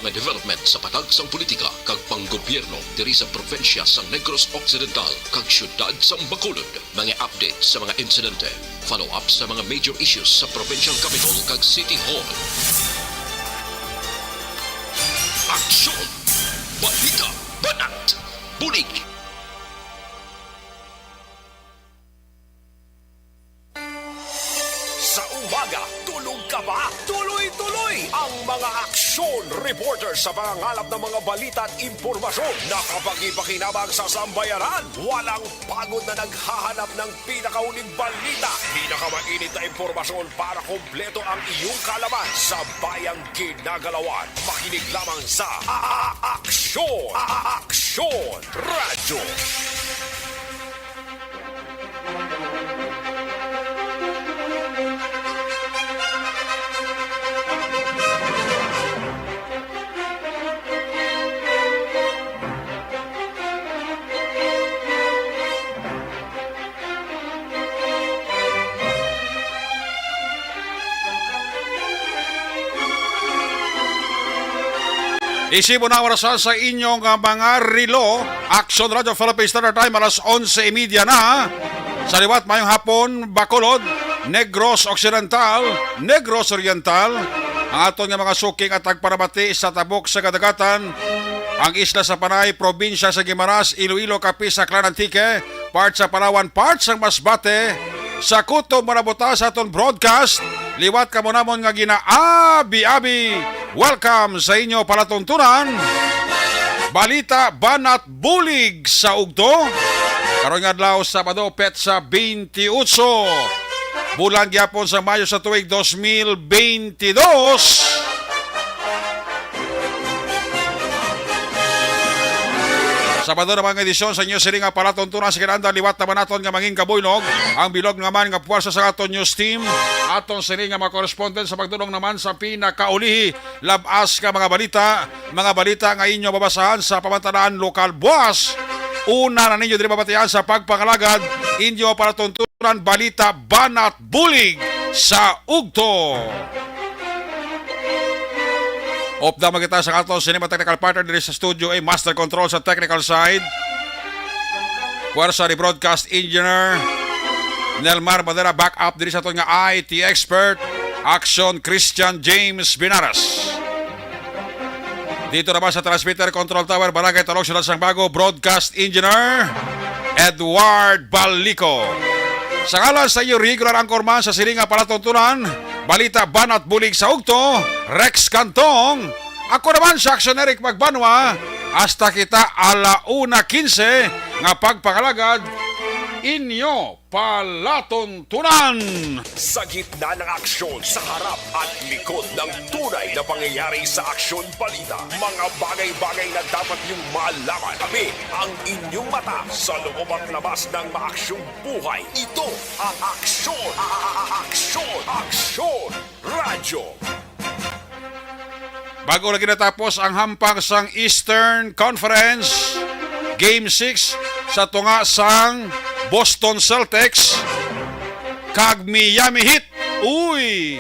mga development sa patagsang politika kag panggobyerno diri sa probinsya sa Negros Occidental kag syudad sa Bacolod. Mga update sa mga insidente, follow up sa mga major issues sa provincial capital kag City Hall. Aksyon! Balita! Banat! Bulig! Sa umaga, tulog ka ba? Tuloy-tuloy ang mga aksyon reporter sa mga ngalap ng mga balita at impormasyon na kapag-ipakinabang sa sambayanan. Walang pagod na naghahanap ng pinakauling balita. Pinakamainit na impormasyon para kompleto ang iyong kalaman sa bayang kinagalawan. Makinig lamang sa Aksyon! Aksyon Radyo! Isibo na orasan sa inyong mga rilo. Action Radio Philippines Standard Time alas 11:30 na. Sa liwat mayong hapon, Bacolod, Negros Occidental, Negros Oriental. Ang aton nga mga suking at tagparabati sa tabok sa kadagatan. Ang isla sa Panay, probinsya sa Guimaras, Iloilo, Capiz, Aklan, Antique, part sa Palawan, part sa Masbate. Sa kuto marabuta sa aton broadcast. Liwat ka mo namon nga ginaabi-abi. Welcome sa inyo palatuntunan. Balita Banat Bulig sa ugto. Karon nga adlaw Sabado petsa 28. Bulan gyapon sa Mayo sa tuig 2022. Sabado na mga edisyon sa inyo sila nga palatuntunan sa kinanda liwat naman naton nga manging kabuynog ang bilog naman nga puwersa sa aton news team aton sila nga mga correspondent sa pagtulong naman sa pinakaulihi labas ka mga balita nga inyo babasahan sa pamantalaan lokal buwas. Una na ninyo diri babatian sa pagpangalagad inyo palatuntunan balita Banat Bulig sa ugto. Opda magkita sa ato cinema technical partner diri sa studio ay master control sa technical side. Puwersa ni broadcast engineer Nelmar Badera, backup diri sa ato nga IT expert Action Christian James Binaras. Dito naman sa transmitter control tower Barangay Talog Syudad Sangbago, broadcast engineer Edward Balico. Sa ngalan sa iyo regular anchorman sa silinga palatuntunan balita Banat Bulig sa ugto, Rex Cantong. Ako naman si Action Eric Magbanwa. Hasta kita ala 1:15 nga pagpangalagad inyo palatuntunan. Sa gitna ng aksyon, sa harap at likod ng tunay na pangyayari sa aksyon balita, mga bagay-bagay na dapat niyong malaman. Kami ang inyong mata sa loob at labas ng maaksyong buhay. Ito ang Aksyon! Aksyon! Aksyon! Radyo! Bago lagi natapos ang hampang sang Eastern Conference, Game 6 sa tunga sang Boston Celtics kag Miami Heat. Uy!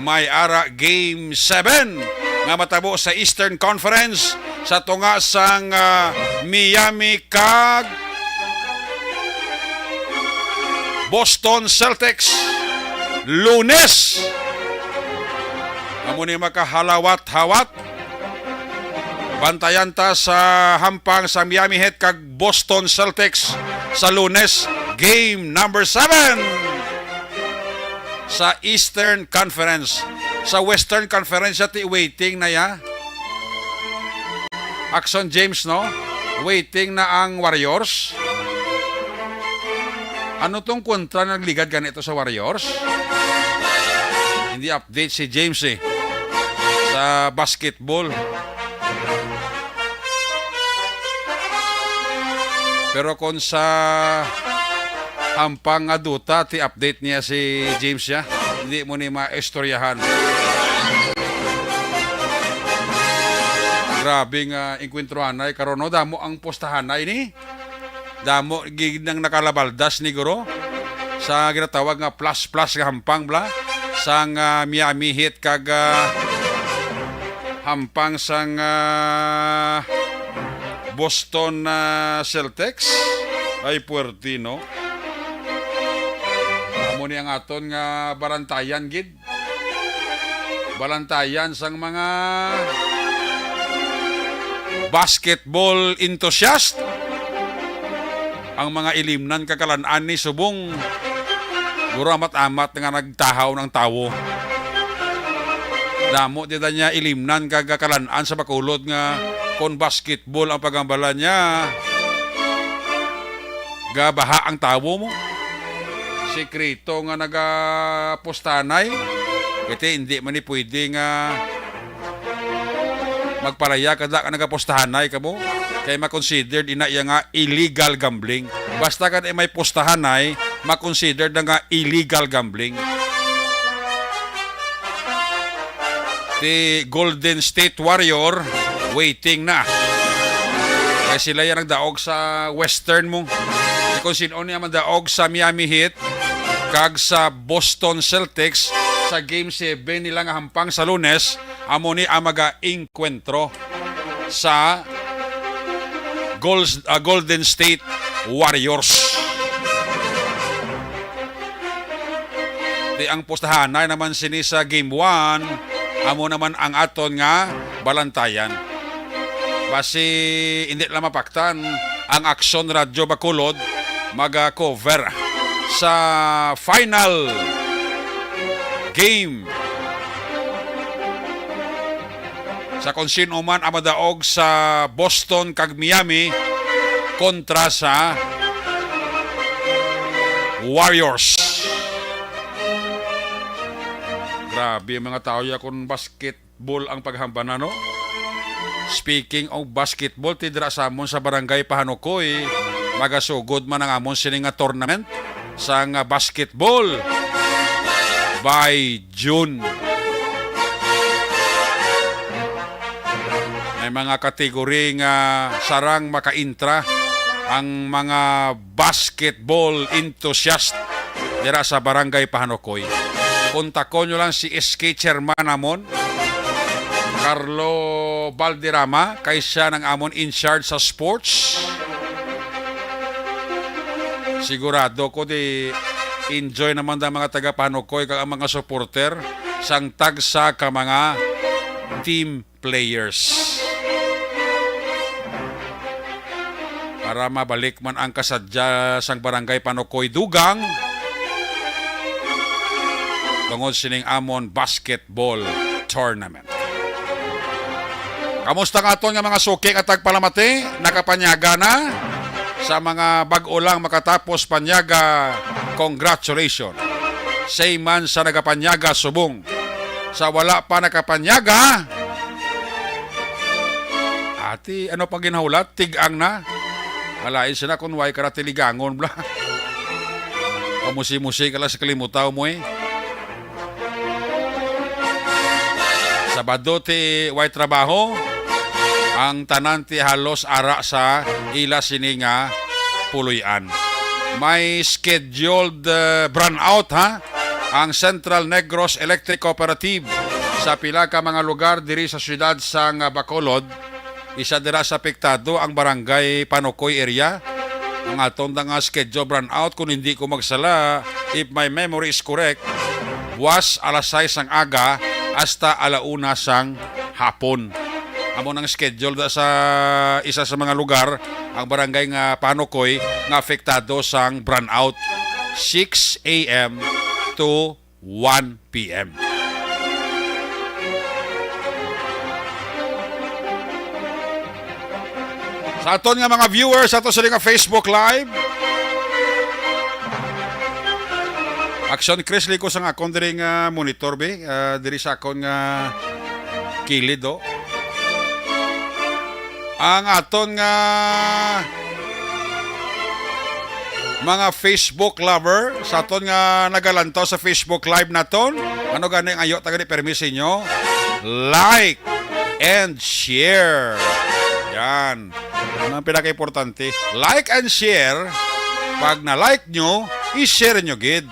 May ara Game 7 nga matabo sa Eastern Conference sa tunga sang Miami kag Boston Celtics. Lunes. Amo ni makahalawat-hawat. Bantayan ta sa hampang sa Miami Heat kag Boston Celtics sa Lunes, game number 7 sa Eastern Conference. Sa Western Conference ti waiting na ya. Action James, no? Waiting na ang Warriors. Ano tong kontra na nagligad ganito sa Warriors? Hindi update si James sa basketball. Pero kung sa hampang aduta, ti update niya si James ya. Hindi mo ni maistoryahan. Grabe nga inkwentruhan ay karon no, damo ang postahan na ini. Damo ginang nakalabaldas ni guro sa ginatawag nga plus nga hampang bla sang Miami Heat kag hampang sang Boston Celtics ay puwerti, no? Amo ni ang aton nga barantayan gid. Balantayan sang mga basketball enthusiast. Ang mga ilimnan kakalan-an ni subong guro amat-amat nga nagtahaw ng tawo. Damo dita niya ilimnan kagakalan-an sa Bacolod nga kon basketball ang pagambala niya. Gabaha ang tawo mo. Sekreto nga nagapostanay. Kasi hindi man ni pwede nga magpalaya kada ka nagapostahanay ka mo. Kaya makonsidered ina iya nga illegal gambling. Basta ka may postahanay, makonsidered na nga illegal gambling. The Golden State Warrior waiting na. Kaya sila yan nagdaog sa Western mo. Kung sino niya mandaog sa Miami Heat kag sa Boston Celtics sa Game 7 nila nga hampang sa Lunes, amo ni amaga inkwentro sa Golden State Warriors. Di ang postahanay naman sini sa Game 1, amo naman ang aton nga balantayan. Basi hindi lang mapaktan ang Aksyon Radyo Bacolod mag-cover sa final game sa kung sino man ang madaog sa Boston kag Miami kontra sa Warriors. Grabe mga tao ya kung basketball ang paghambana, no? Speaking of basketball, tidra sa amon sa barangay Pahanukoy, magasugod man ang amon sining nga tournament sa nga basketball by June. May mga kategori nga sarang makaintra ang mga basketball enthusiast dira sa barangay Pahanukoy. Kontakon nyo lang si SK Chairman namon, Carlo Valderrama, kay siya ng amon in charge sa sports. Sigurado ko di enjoy naman ang mga taga Pahanukoy kag ang mga supporter sang tagsa ka mga team players. Para mabalik man ang kasadya sang barangay Pahanukoy Dugang tungod sining amon basketball tournament. Kamusta nga aton nga mga suki at tagpalamati? Nakapanyaga na? Sa mga bag-o lang makatapos panyaga, congratulations. Say man sa nagapanyaga subong. Sa wala pa nakapanyaga, ati ano pang ginhahulat? Tigang na. Alain siya na kung way karatiligangon bla. Pamusi-musi ka lang sa kalimutaw mo eh. Sabado ti way trabaho, ang tanan ti halos ara sa ila sininga puluyan. May scheduled brownout ha ang Central Negros Electric Cooperative sa pila ka mga lugar diri sa siyudad sang Bacolod. Isa dira sa apektado ang barangay Pahanukoy area. Ang aton nga schedule brownout kung hindi ko magsala, if my memory is correct, was alas 6 ang aga hasta alauna sang hapon. Amo nang schedule da sa isa sa mga lugar ang barangay nga Pahanukoy nga apektado sang brownout 6 a.m. to 1 p.m. Sa aton nga mga viewers ato sa nga Facebook Live, Aksyon Chris liko sang akon diri nga monitor be, diri sa akon nga kilid do. Ang aton nga mga Facebook lover, sa aton nga nagalantaw sa Facebook Live naton, ano ganing ayo taga ni permis inyo? Like and share. Yan. Ano ang pinaka-importante? Like and share. Pag na-like nyo, i-share nyo gid.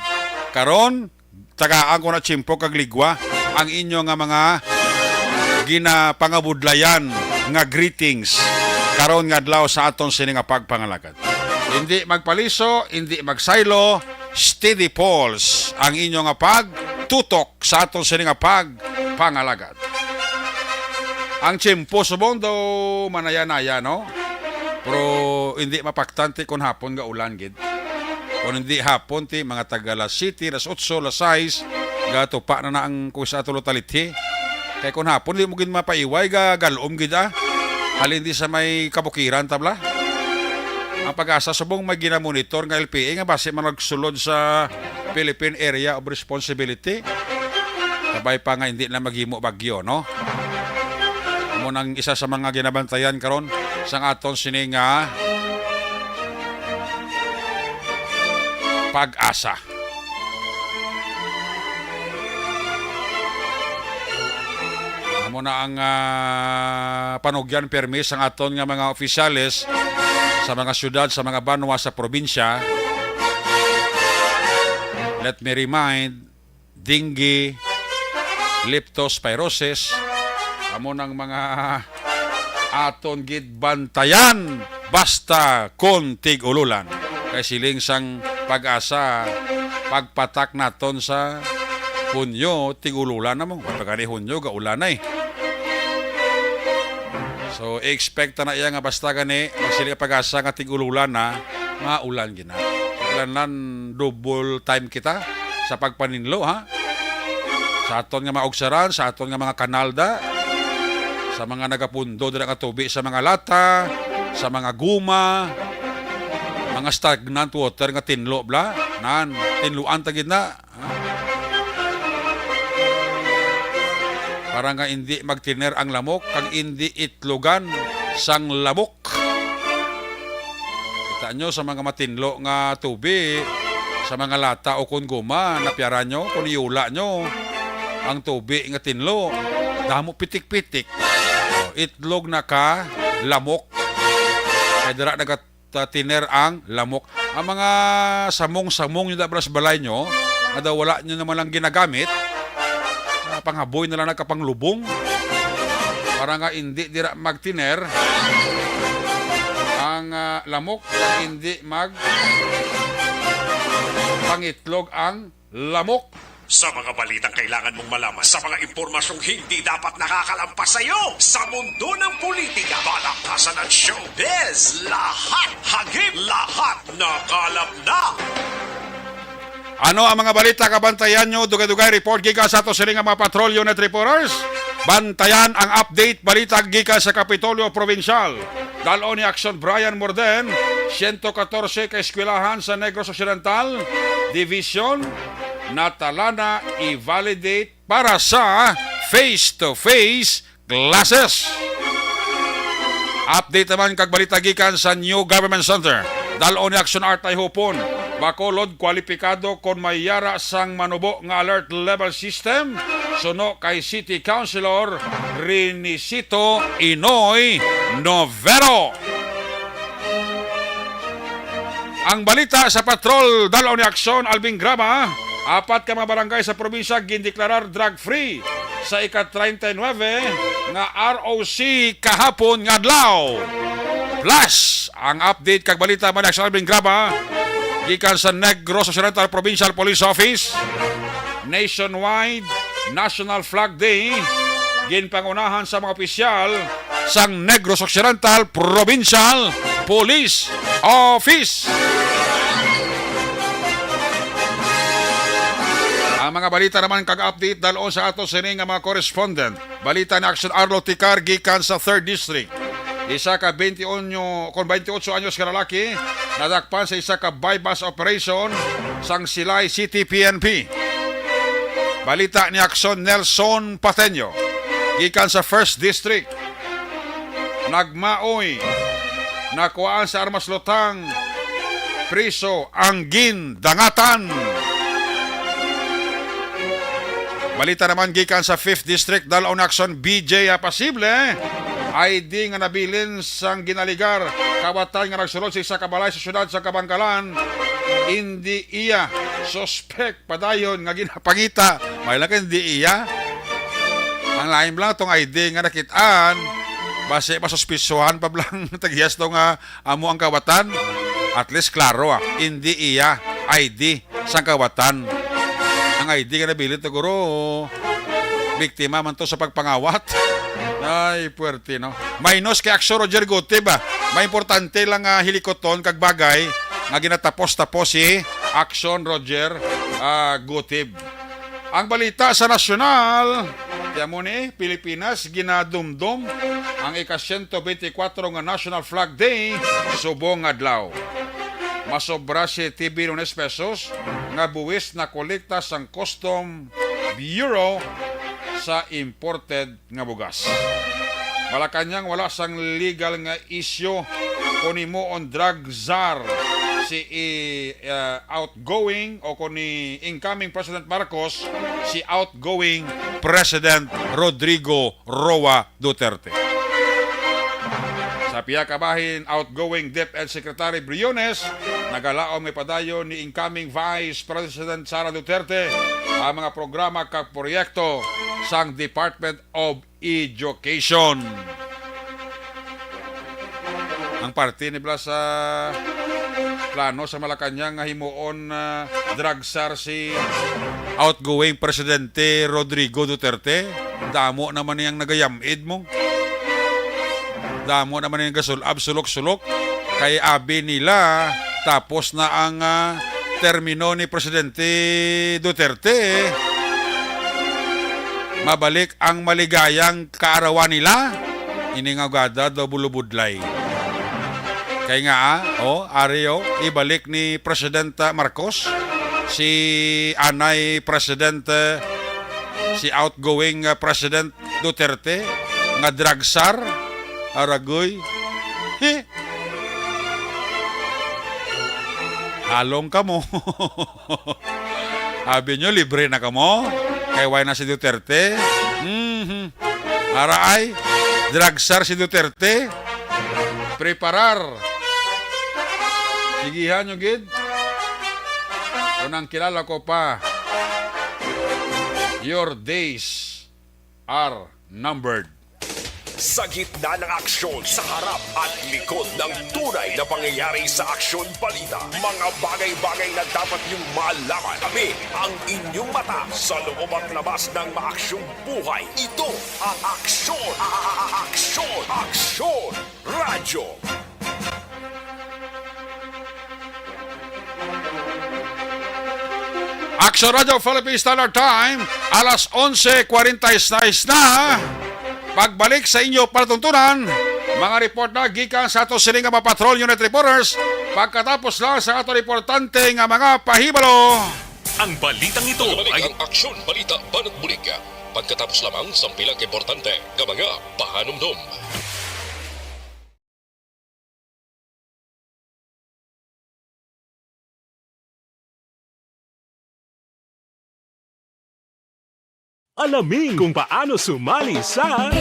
Karon, tagaan ko na tsimpo kag ligwa ang inyo nga mga ginapangabudlayan nga greetings karon nga adlaw sa aton sini nga pagpangalagad. Hindi magpaliso, hindi magsaylo, steady pulse ang inyo nga pagtutok sa aton sini nga pagpangalagad. Ang tiyempo subong daw manaya-naya, no? Pero hindi mapaktante kung hapon nga ulan gid. Kung hindi hapon ti mga taga las City, las 8, las 6, gato pa na ang kusa tulo taliti. Kaya kung hapon hindi mo gid mapaiway ga galom gid halin di sa may kabukiran tabla. Ang pag-asa subong may ginamonitor nga LPA nga base man nagsulod sa Philippine Area of Responsibility. Sabay pa nga hindi na maghimo bagyo, no? Amo nang isa sa mga ginabantayan karon sa aton sini nga pag-asa. Amo na ang panugyan permis ang aton nga mga opisyales sa mga syudad, sa mga banwa sa probinsya. Let me remind, dengue, leptospirosis, amo ng mga aton gid bantayan basta kon tig-ululan. Kay siling sang pag-asa pagpatak naton sa Hunyo tig-ululan na mo. Pagkani Hunyo gaulan na So expect na iya nga basta gani magsiling pag-asa nga tig-ululan na maulan gina. Kailangan double time kita sa pagpaninlo ha. Sa aton nga maugsaran, sa aton nga mga kanalda, sa mga nagapundo dira nga tubi sa mga lata, sa mga guma, mga stagnant water nga tinlo bla, nan tinluan ta gid na. Para nga hindi magtiner ang lamok, kag hindi itlogan sang lamok. Kita nyo sa mga matinlo nga tubi, sa mga lata o kun guma, napyara nyo, kung iula nyo, ang tubi nga tinlo, damo pitik-pitik. Itlog na ka, lamok. Kaya dira nagatiner ang lamok. Ang mga samong-samong nyo dabras balay nyo, na daw wala nyo naman lang ginagamit, panghaboy na lang nagkapanglubong para nga hindi dira magtiner ang lamok, hindi pangitlog ang lamok. Sa mga balitang kailangan mong malaman, sa mga impormasyong hindi dapat nakakalampas sa iyo, sa mundo ng politika, balakasan at showbiz, lahat hagip, lahat nakalap na. Ano ang mga balita kabantayan nyo? Dugay-dugay report gikan sa ato sila nga mga patrolyo net reporters. Bantayan ang update balita gikan sa Kapitolyo Provincial. Dalon ni Action Brian Morden, 114 kaeskwilahan sa Negros Occidental Division natalana i-validate para sa face-to-face classes. Update naman kag balita gikan sa New Government Center. Dalon ni Action Artay Hupon, Bacolod kwalipikado kon may yara sang manubo nga alert level system suno kay City Councilor Rinicito Inoy Novero. Ang balita sa patrol dalon ni Aksyon Albing Grama, 4 ka mga barangay sa probinsya gindeklarar drug-free sa ika-39 nga ROC kahapon nga adlaw. Plus, ang update kag balita man sa Albing Grama gikan sa Negros Occidental Provincial Police Office. Nationwide National Flag Day ginpangunahan sa mga opisyal sang Negros Occidental Provincial Police Office. Ang mga balita naman kag-update dalon sa ato sining nga mga correspondent. Balita ni Action Arlo Ticar gikan sa 3rd District. Isa ka 28 anyos ka lalaki nadakpan sa isa ka bypass operation sang Silay City PNP. Balita ni Action Nelson Pateño gikan sa 1st District. Nagmaoy nakuhaan sa armas lutang priso ang gindangatan. Balita naman gikan sa 5th District dalon Action BJ Apasible ID nga nabilin sang ginaligar kawatan nga nagsulod sa isa ka balay sa syudad sa Kabangkalan. Hindi iya suspect padayon nga ginapangita may lang hindi iya Ang lain lang itong ID nga nakitaan, base masuspisyohan pa lang tagiyas to nga amo ang kawatan. At least klaro hindi iya ID sa kawatan. Ang ID nga nabilit siguro biktima man to sa pagpangawat. Ay, puwerte, no? Minus kay Action Roger Gutib, May importante lang hilikoton kag bagay nga ginatapos-tapos si Action Roger Gutib. Ang balita sa nasyonal, kaya mo ni Pilipinas ginadumdum ang ika-124 nga National Flag Day subong adlaw. Masobra si TV Lunes pesos nga buwis na kolekta sang Custom Bureau sa imported nga bugas. Malakanyang wala sang legal nga isyo kuni mo on drug czar si outgoing o kuni incoming President Marcos si outgoing President Rodrigo Roa Duterte. Sa piya kabahin outgoing DepEd Secretary Briones nagalaom may padayon ni incoming Vice President Sara Duterte ang mga programa kag proyekto sang Department of Education. Ang parte nila sa plano sa Malacanang nga himuon drug czar si outgoing Presidente Rodrigo Duterte. Damo naman niyang nagayamid mo. Damo naman niyang gasulab sulok-sulok. Kay abi nila tapos na ang termino ni Presidente Duterte. Mabalik ang maligayang kaarawan nila. Iningagada do bulubudlay. Kaya nga, Ario, ibalik ni President Marcos, si Anay President, si outgoing President Duterte, nga drug czar, aragoy, halong ka mo. Sabi nyo, libre na ka mo. Kaya why na si Duterte? Araay, drug czar si Duterte. Preparar. Sigihan nyo, gid. Unang kilala ko pa, your days are numbered. Sa gitna ng aksyon, sa harap at likod ng tunay na pangyayari sa Aksyon Balita, mga bagay-bagay na dapat niyong malaman. Kami ang inyong mata sa loob at labas ng maaksyong buhay. Ito ang Aksyon! Aksyon! Aksyon! Radyo! Action Radio Philippine Standard Time, alas 11:46 na. Pagbalik sa inyo palatuntunan, mga report na gikan sa ato siling nga patrol unit reporters, pagkatapos lang sa ato importante nga mga pahibalo. Ang balitang ito Ay ay ang Aksyon Balita Banat Bulig. Pagkatapos lamang sa pilang importante nga mga pahanumdum. alamin kung paano sumali sa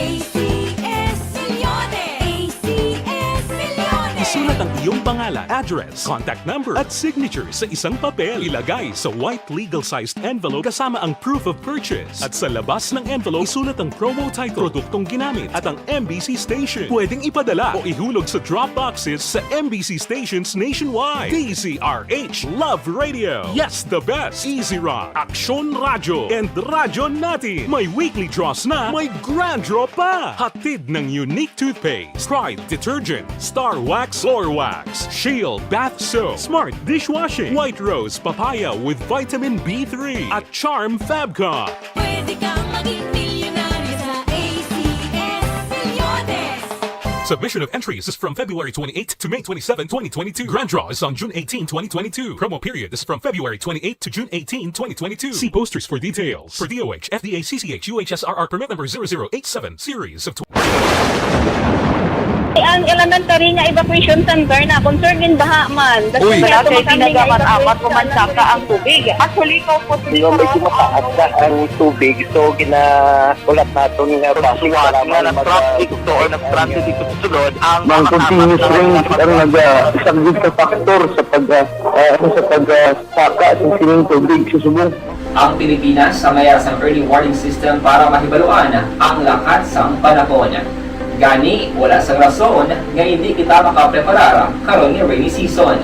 Isulat ang iyong pangalan, address, contact number at signature sa isang papel. Ilagay sa white legal-sized envelope kasama ang proof of purchase. At sa labas ng envelope, isulat ang promo title, produktong ginamit at ang MBC station. Pwedeng ipadala o ihulog sa drop boxes sa MBC stations nationwide. DZRH Love Radio. Yes, the best. Easy Rock, Aksyon Radyo, and Radyo Natin. May weekly draws na, may grand draw pa. Hatid ng unique toothpaste, Pride Detergent, Star Wax Floor Wax, Shield Bath Soap, Smart Dishwashing, White Rose Papaya with Vitamin B3 at Charm Fabcon. Pwede kang maging milyonaryo sa ACS Milyones. Submission of entries is from February 28 to May 27, 2022. Grand draw is on June 18, 2022. Promo period is from February 28 to June 18, 2022. See posters for details. For DOH, FDA, CCH, UHSRR permit number 0087, series of Ang elementary nga evacuation center na concern din baha man. Uy, kasi pinagamat-amat pumansaka ang tubig. Actually, po Di ba medyo mataas na ang tubig, so ginaulat natin nga Pasuwat nga nag-traffic to or nag-traffic dito sa sulod ang Mang continuous range ang nag-isang sa factor sa pagsaka sa sining tubig sa subong. Ang Pilipinas sa mayroon sa early warning system para mahibaluan ang lakat sa panahon. Gani, wala sa rason nga hindi kita makapreparar karon nga rainy season.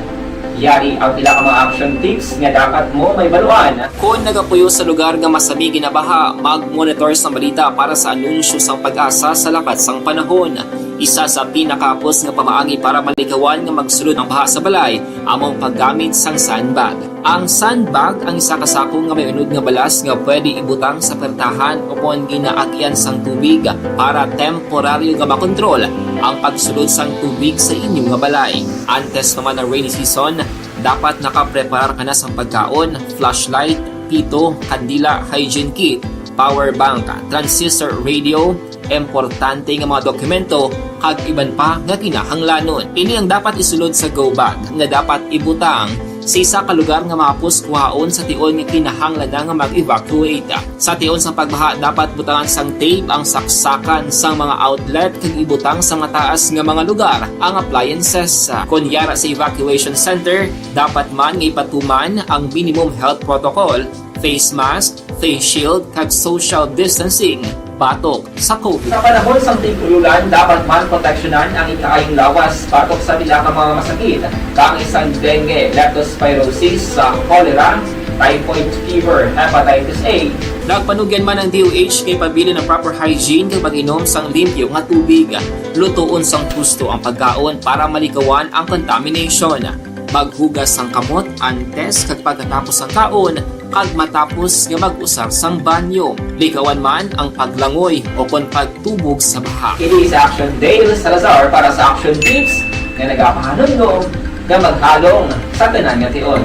Yari ang pila ka mga action tips nga dapat mo may baluan. Kung nagapuyo sa lugar nga masabi ginabaha, mag-monitor sa balita para sa anunsyo sa pag-asa sa lakat sang panahon. Isa sa pinakapos nga pamaagi para malikawan nga magsulod ang baha sa balay, among paggamit sang sandbag. Ang sandbag ang isa kasakong nga may unod nga balas nga pwede ibutang sa pertahan upon ginaagyan sang tubig para temporaryo nga makontrol ang pagsulod sang tubig sa inyong nga balay. Antes naman ng rainy season, dapat nakapreparar ka na sang pagkaon, flashlight, pito, kandila, hygiene kit, power bank, transistor radio, importante nga mga dokumento kag iban pa nga kinahanglanon. Ini ang dapat isulod sa go bag nga dapat ibutang sa isa ka lugar nga mapus kuhaon sa tion nga kinahanglan nga mag-evacuate. Sa tion sa pagbaha dapat butangan sang tape ang saksakan sang mga outlet kag ibutang sa mga taas nga mga lugar ang appliances. Kunyara sa evacuation center, dapat man nga ipatuman ang minimum health protocol, face mask, face shield kag social distancing batok sa COVID. Sa panahon sa tigululan, dapat man proteksyonan ang ikaayong lawas batok sa bila ka mga masakit, kang isang dengue, leptospirosis, cholera, typhoid fever, hepatitis A. Nagpanugyan man ang DOH kay pabili ng proper hygiene kay pag-inom sang limpyo nga tubig. Lutuon sang husto ang pagkaon para malikawan ang contamination. Maghugas sang kamot antes kag pagkatapos ang kaon kag matapos nga mag-usar sang banyo. Likawan man ang paglangoy o kon pagtubog sa baha. Kini sa Action Dale Salazar para sa action tips nga nagapahanong nga maghalong sa tanan nga tion.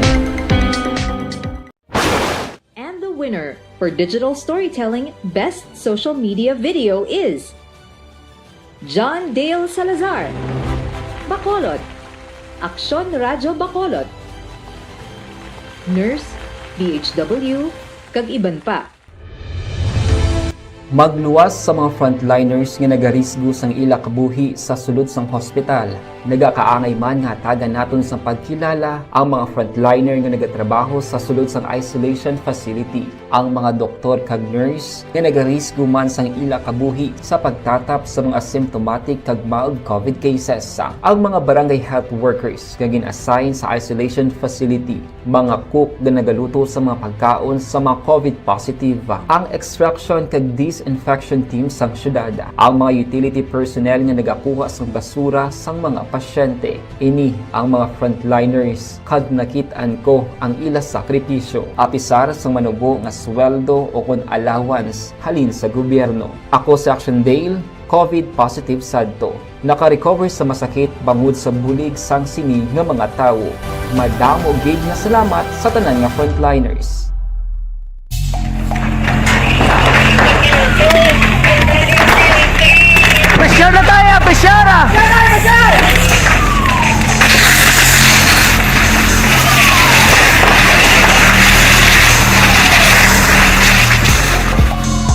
And the winner for Digital Storytelling Best Social Media Video is John Dale Salazar, Bacolod, Aksyon Radyo Bacolod, Nurse, DHW, kag iban pa. Magluwas sa mga frontliners nga nagarisgo sang ila kabuhi sa sulod sang hospital. Nagakaangay man nga tagan naton sa pagkilala ang mga frontliner nga nagatrabaho sa sulod sang isolation facility. Ang mga doktor kag nurse nga nagarisgo man sang ila kabuhi sa pagtatap sa mga asymptomatic kag mild COVID cases. Ang mga barangay health workers nga gin-assign sa isolation facility, mga cook nga nagaluto sa mga pagkaon sa mga COVID positive, ang extraction kag disinfection team sang syudad, ang mga utility personnel nga nagakuha sang basura sang mga pasyente. Ini ang mga frontliners kag nakitaan ko ang ila sakripisyo apisar sang manubo nga sweldo o kon allowance halin sa gobyerno. Ako sa Action Dale, COVID positive sadto. Naka-recover sa masakit bangod sa bulig sang sini nga mga tawo. Madamo gid nga salamat sa tanan nga frontliners. Presyar na tayo! Presyara!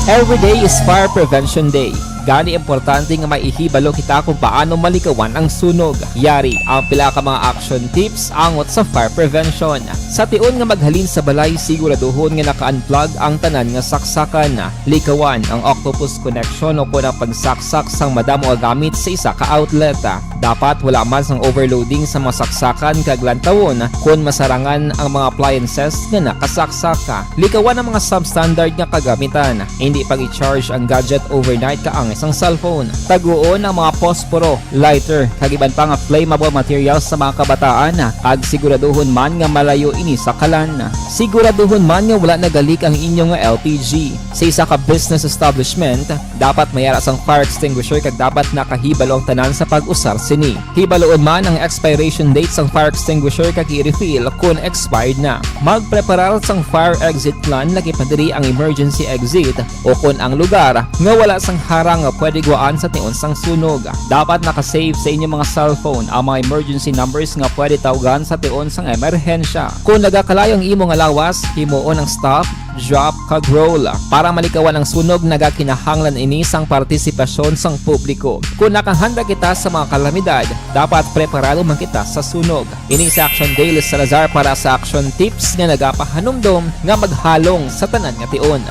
Every day is Fire Prevention Day. Gani importante nga maihibalo kita kung paano malikawan ang sunog. Yari ang pila ka mga action tips angot sa fire prevention. Sa tion nga maghalin sa balay, siguraduhon nga naka-unplug ang tanan nga saksakan. Likawan ang octopus connection o kung ang pagsaksak sang madamo nga gamit sa isa ka outlet. Dapat wala man sang overloading sa mga saksakan kag lantawon kung masarangan ang mga appliances nga nakasaksaka. Likawan ang mga substandard nga kagamitan. Hindi pag i-charge ang gadget overnight kaang isang cellphone. Taguon ang mga posporo, lighter, kag iban pa nga flammable materials sa mga kabataan. Ag siguraduhon man nga malayo ini sa kalan. Siguraduhon man nga wala nagalik ang inyong LPG. Sa isa ka business establishment, dapat mayara sang fire extinguisher kag dapat nakahibalo ang tanan sa pag-usar sini. Hibaloon man ang expiration date sang fire extinguisher kag i-refill kung expired na. Magpreparar sang fire exit plan lagi padiri ang emergency exit o kung ang lugar nga wala sang harang nga pwede guwaan sa tion sang sunog. Dapat nakasave sa inyong mga cellphone ang mga emergency numbers nga pwede tawagan sa tion sang emerhensya. Kung nagakalayo ang imong lawas, himuon ang staff drop kag roll para malikawan ang sunog nagakinahanglan ini sang partisipasyon sang publiko. Kung nakahanda kita sa mga kalamidad, dapat preparado man kita sa sunog. Ini sa Action Dale Salazar para sa action tips nga nagapahanumdom nga maghalong sa tanan nga tion.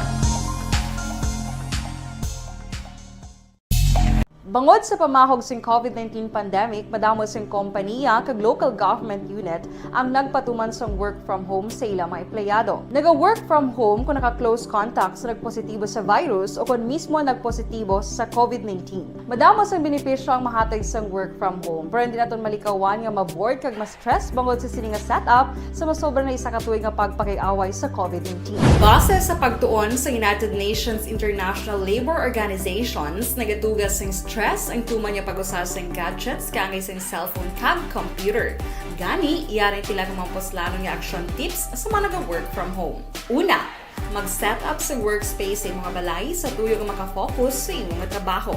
Bangod sa pamahog sing COVID-19 pandemic, madamo sing kompanya kag local government unit ang nagpatuman sang work from home sa ilang mga empleyado. Naga-work from home kung naka-close contact sa nagpositibo sa virus o kung mismo nagpositibo sa COVID-19. Madamo sang benepisyo ang mahatag sang work from home, pero hindi naton malikawan nga ma-bored kag ma-stress bangod sa sini nga setup sa masobra na isa ka tuig nga pagpakiaway sa COVID-19. Base sa pagtuon sa United Nations International Labour Organizations, nagatugas sing stress ang tuman niya pag-usas ng gadgets kangay sa cellphone kag computer. Gani, iyarin tila ng mga poslano nga action tips sa mga nag-work from home. Una, mag-set up sa workspace sa mga balay sa tuyo nga makafocus sa imong nga trabaho.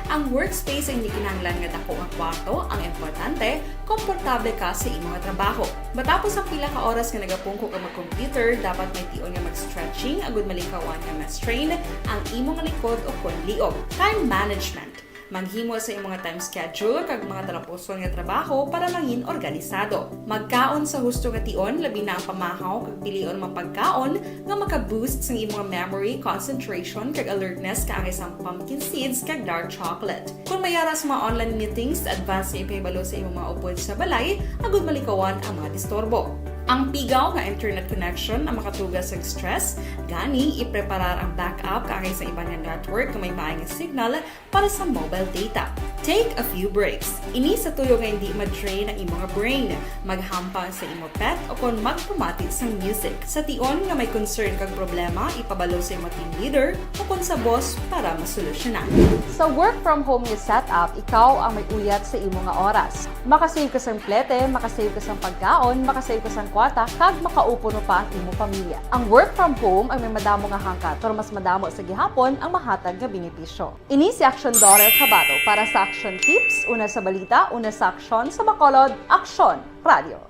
Ang workspace ay hindi kinahanglan nga dako nga kwarto, ang importante, komportable ka sa imong nga trabaho. Matapos ang pila ka oras nga nagapungko ka mag-computer, dapat may tion nga mag-stretching agud malikawan nga ma-strain ang imong likod o kon liog. Time management. Maghimo sa imong mga time schedule kag mga talapuson nga trabaho para mangin organisado. Magkaon sa husto nga tion, labi na ang pamahaw kag pilion mapagkaon nga maka-boost sa imong memory, concentration kag alertness kaangay sa pumpkin seeds kag dark chocolate. Kung mayara sa mga online meetings, advance na ipahibalo sa imong mga upod sa balay, agud malikawan ang mga disturbo. Ang pigaw nga internet connection ang makatugas sa stress, gani ipreparar ang backup kaangay sa ibang nga network na may maayong signal para sa mobile data. Take a few breaks. Ini sa tuyo nga hindi ma-drain ang imong brain, maghampang sa imong pet o kung magpumati sa music. Sa tion nga may concern kag problema, ipabalo sa imong team leader o kung sa boss para masolusyonan. Sa work from home nga setup, ikaw ang may uyat sa imong nga oras. Makasave ka sang plete, makasave ka sang pagkaon, makasave ka sang kwarta, kag makaupo no pa ang imong pamilya. Ang work from home ay may madamo nga hangkat, pero mas madamo sa gihapon ang mahatag nga benepisyo. Ini si Action Dorel Cabato para sa Action Tips, una sa balita, una sa aksyon sa Bacolod, Aksyon Radio.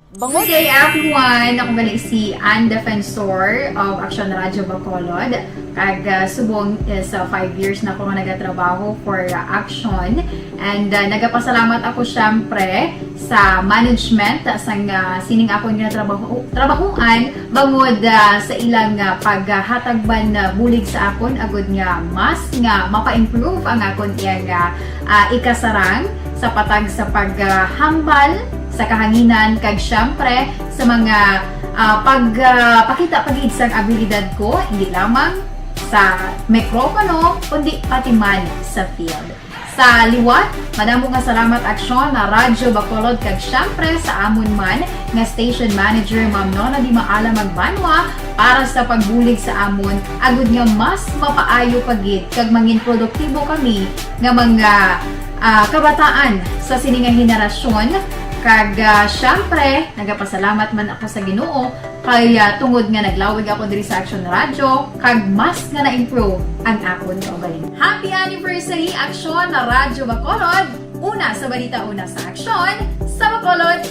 Good day everyone! Ako balik si Ann Defensor of Action Radio Bacolod. Kag subong sa 5 years na ako nga nagatrabaho for Action. And nagapasalamat ako syempre sa management sa sining ako nga trabahuan bangod sa ilang paghatagban bulig sa akon agud nga mas nga mapa-improve ang akon iyang ikasarang sa patag sa paghambal sa kahanginan kag syempre sa mga pagpakita pagid sang abilidad ko hindi lamang sa mikropono kundi pati man sa field. Sa liwat, madamo nga salamat Aksyon na Radyo Bacolod kag syempre sa amon man nga station manager Ma'am Nona Di Maala Magbanwa para sa pagbulig sa amon agud nga mas mapaayo pagid kag mangin produktibo kami nga mga kabataan sa sininga henerasyon. Kag syempre, nagapasalamat man ako sa Ginoo kay tungod nga naglawig ako diri sa Action Radio kag mas nga na-improve ang akon kaugalingon. Happy anniversary Action na Radyo Bacolod! Una sa balita, una sa aksyon sa Bacolod.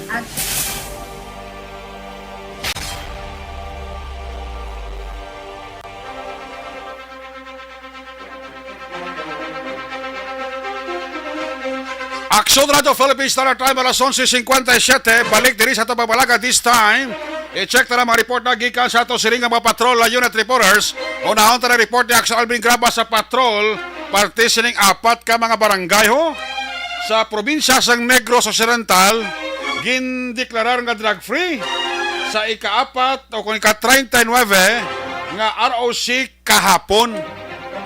Aksyon Radio Philippines Standard Time alas 11:57. Balik diri sa Tababalaga this time. I-check na mga report na gikan sa ato siring nga mga patrol na unit reporters. Unahon ta na report ni Aksyon Alvin Graba sa patrol. Parte sining 4 ka mga barangay ho. Sa probinsya sang Negros Occidental, gindeklarar nga drug-free. Sa ika-4 o kung ika-39 nga ROC kahapon.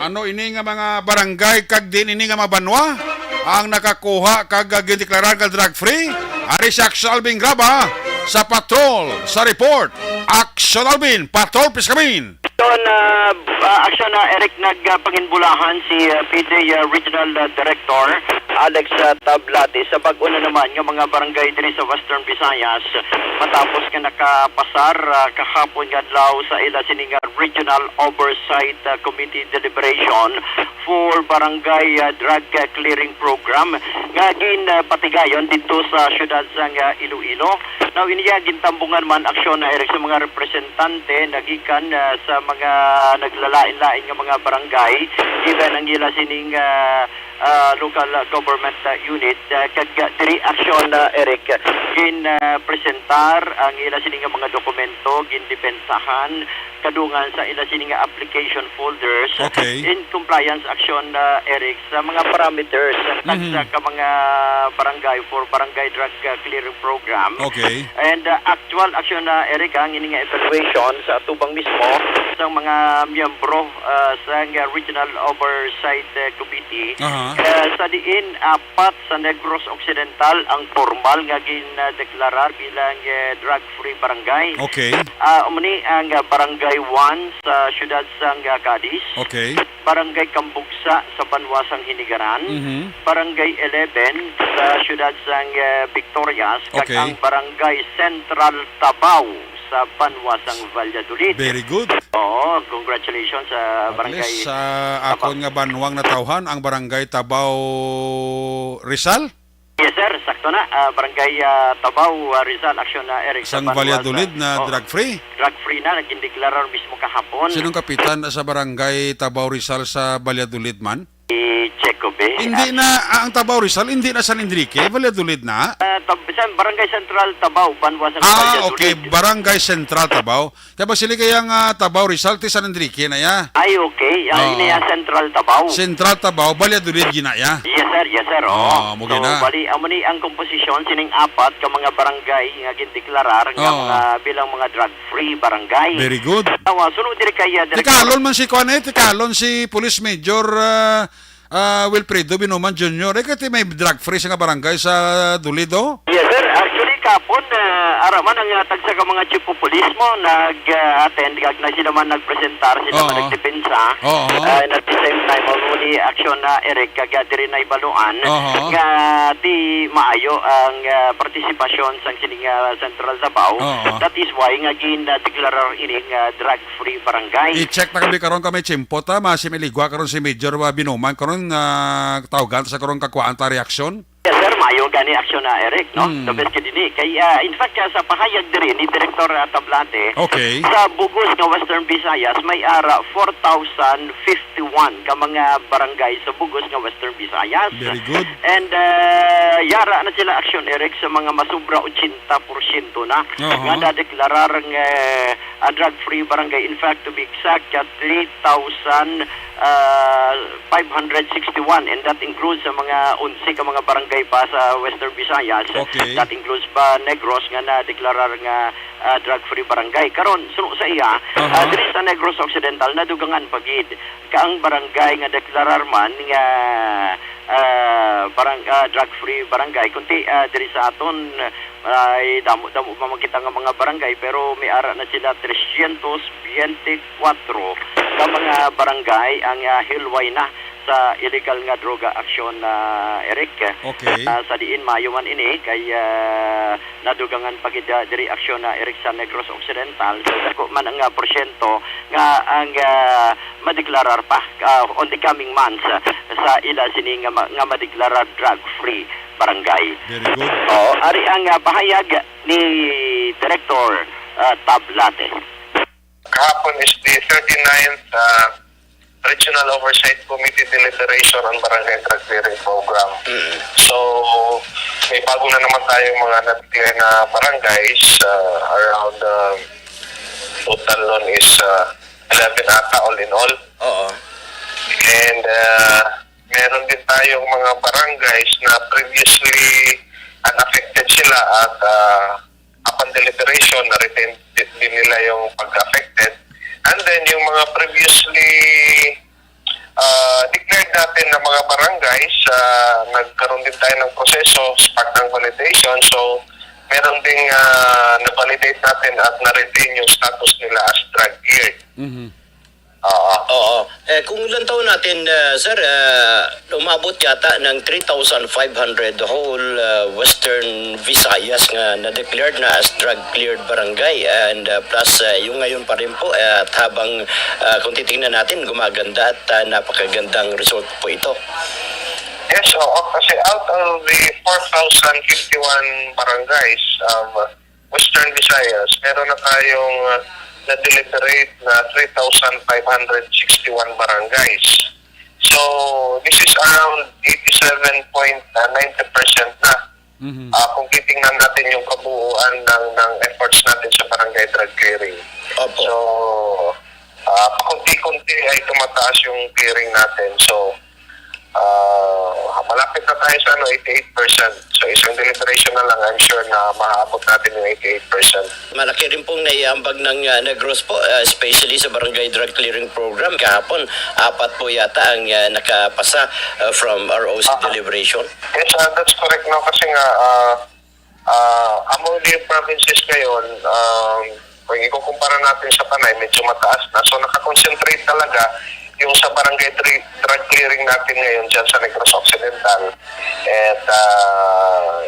Ano ini nga mga barangay kag din ini nga mabanwa ang nakakuha kag gindeklarar nga drug-free. Ari si Aksyon Alvin Graba sa patrol sa report. Aksyon Alvin, patrol piskamin. Aksyon na Eric nagpanginbulahan si PD Regional Director Alex Tablati sa pag-una naman yung mga barangay diri sa Western Visayas matapos ka nakapasar kahapon nga adlaw sa ila siningar Regional Oversight Committee deliberation for Barangay Drug Clearing Program nga ginpatigayon dito sa syudad sang Iloilo. Now iniya gintambungan man aksyon na Eric sa mga representante nagikan sa mga naglalain-lain nga mga barangay given ang ila sining local government unit kag diri aksyon Eric presentar ang ila sining mga dokumento gindepensahan kadungan sa ila sining application folders in compliance action Eric sa mga parameters sa ka mga barangay for barangay drug clearing program. And actual action Eric ang ining evaluation sa tubang mismo sa mga miyembro sa Regional Oversight Committee. Sa diin apat sa Negros Occidental ang formal nga gindeklarar bilang drug-free barangay. Umani ang barangay 1 sa syudad sang Cadiz. Barangay Kambugsa sa Banwasang Hinigaran. Barangay 11 sa syudad sang Victorias kag ang barangay Central Tabao sa Banwasang Valladolid. Very good. Oo, congratulations sa barangay sa akon nga banwang natawhan ang barangay Tabao Rizal. Yes sir, sakto na. Barangay Tabao Rizal action na Eric sang Valladolid na drug free. Drug free na nagindeklara mismo kahapon. Sinong kapitan sa barangay Tabao Rizal sa Valladolid man? Checobe. Hindi na ang Tabao Rizal, hindi na San Enrique, Valladolid na. Barangay Central Tabao, Banwasang Valladolid. Barangay Central Tabao. Kaya ba sila kayang Tabao Rizal ti San Enrique na ya? Ay okay, ini Central Tabao. Central Tabao, Valladolid ginaya. Yes sir. So bali amuni ang komposisyon sining apat ka mga barangay nga gindeklarar nga mga bilang mga drug free barangay. Very good. Sunod diri kay Tikalon man si Kuanet, tikalon si Police Major Wilfredo Binuman Jr. Kati may drug free sa barangay sa Dulido? Yes sir, actually kapon araman ang tagsa ka mga chief of police mo nag-attend kag na sila man nagpresentar sila man nagdepensa. And at the same time muni action na Eric kag diri na ibaluan nga di maayo ang partisipasyon sang sining Central Tabao. That is why nga gin-deklarar ini drug free barangay. I-check na kami karon kami chimpot masimiligwa karon si Major Binuman karon tawgan sa karon kakuan ta reaksyon. Yes sir, mayo gani aksyon na Eric, no? The best kini. Kaya in fact sa pahayag diri ni Director Tablate, sa Bugos nga Western Visayas may ara 4,051 ka mga barangay sa Bugos nga Western Visayas. Very good. And yara na sila aksyon Eric sa mga masubra 80% na nga nadeklarar nga drug-free barangay. In fact, to be exact, 3,561 and that includes sa mga 11 ka mga barangay pa sa Western Visayas. That includes pa Negros nga na-deklarar nga drug-free barangay. Karon suno sa iya, diri sa Negros Occidental nadugangan pagid kaang barangay nga deklarar man nga drug-free barangay kunti diri sa aton ay damo pa makita nga mga barangay pero may ara na sila 324 ka mga barangay ang hilway na sa illegal nga droga aksyon Eric. Sa diin mayo man ini kay nadugangan pagid diri aksyon Eric sa Negros Occidental. So dako man ang porsyento nga ang madeklarar pa on the coming months sa ila sini nga madeklarar drug free barangay. Very good. Ari ang pahayag ni Director Tablate. Kahapon is the 39th Regional Oversight Committee deliberation on Barangay Drug Clearing Program. So, may bago na naman tayong mga natitira na barangays. Around total nun is 11 ata all in all. And meron din tayong mga barangays na previously unaffected sila at upon deliberation na-retain din nila yung pag-affected. And then yung mga previously declared natin na mga barangays, nagkaroon din tayo ng proseso sa ng validation. So meron ding na-validate natin at na-retain yung status nila as drug cleared. Oo. Kung ilang taon natin, sir, umabot yata ng 3,500 whole Western Visayas nga na-declared na as drug-cleared barangay. And plus, yung ngayon pa rin po, at habang kung titingnan natin, gumaganda at napakagandang result po ito. Yes, kasi out of the 4,051 barangays of Western Visayas, meron na tayong na-deliberate na 3,561 barangays. So, this is around 87.90% na. Kung titingnan natin yung kabuuan ng efforts natin sa barangay drug clearing. Opo. So, pakunti-kunti ay tumataas yung clearing natin. So, malapit na tayo sa 88%. So isang deliberation na lang, I'm sure na maaabot natin yung 88%. Malaki rin pong naiambag ng Negros po, especially sa Barangay Drug Clearing Program. Kahapon, 4 po yata ang nakapasa from ROC deliberation. Yes, that's correct. No? Kasi nga, among the provinces ngayon, kung ikukumpara natin sa Panay, medyo mataas na. So nakakonsentrate talaga yung sa barangay drug clearing natin ngayon dyan sa Negros Occidental. At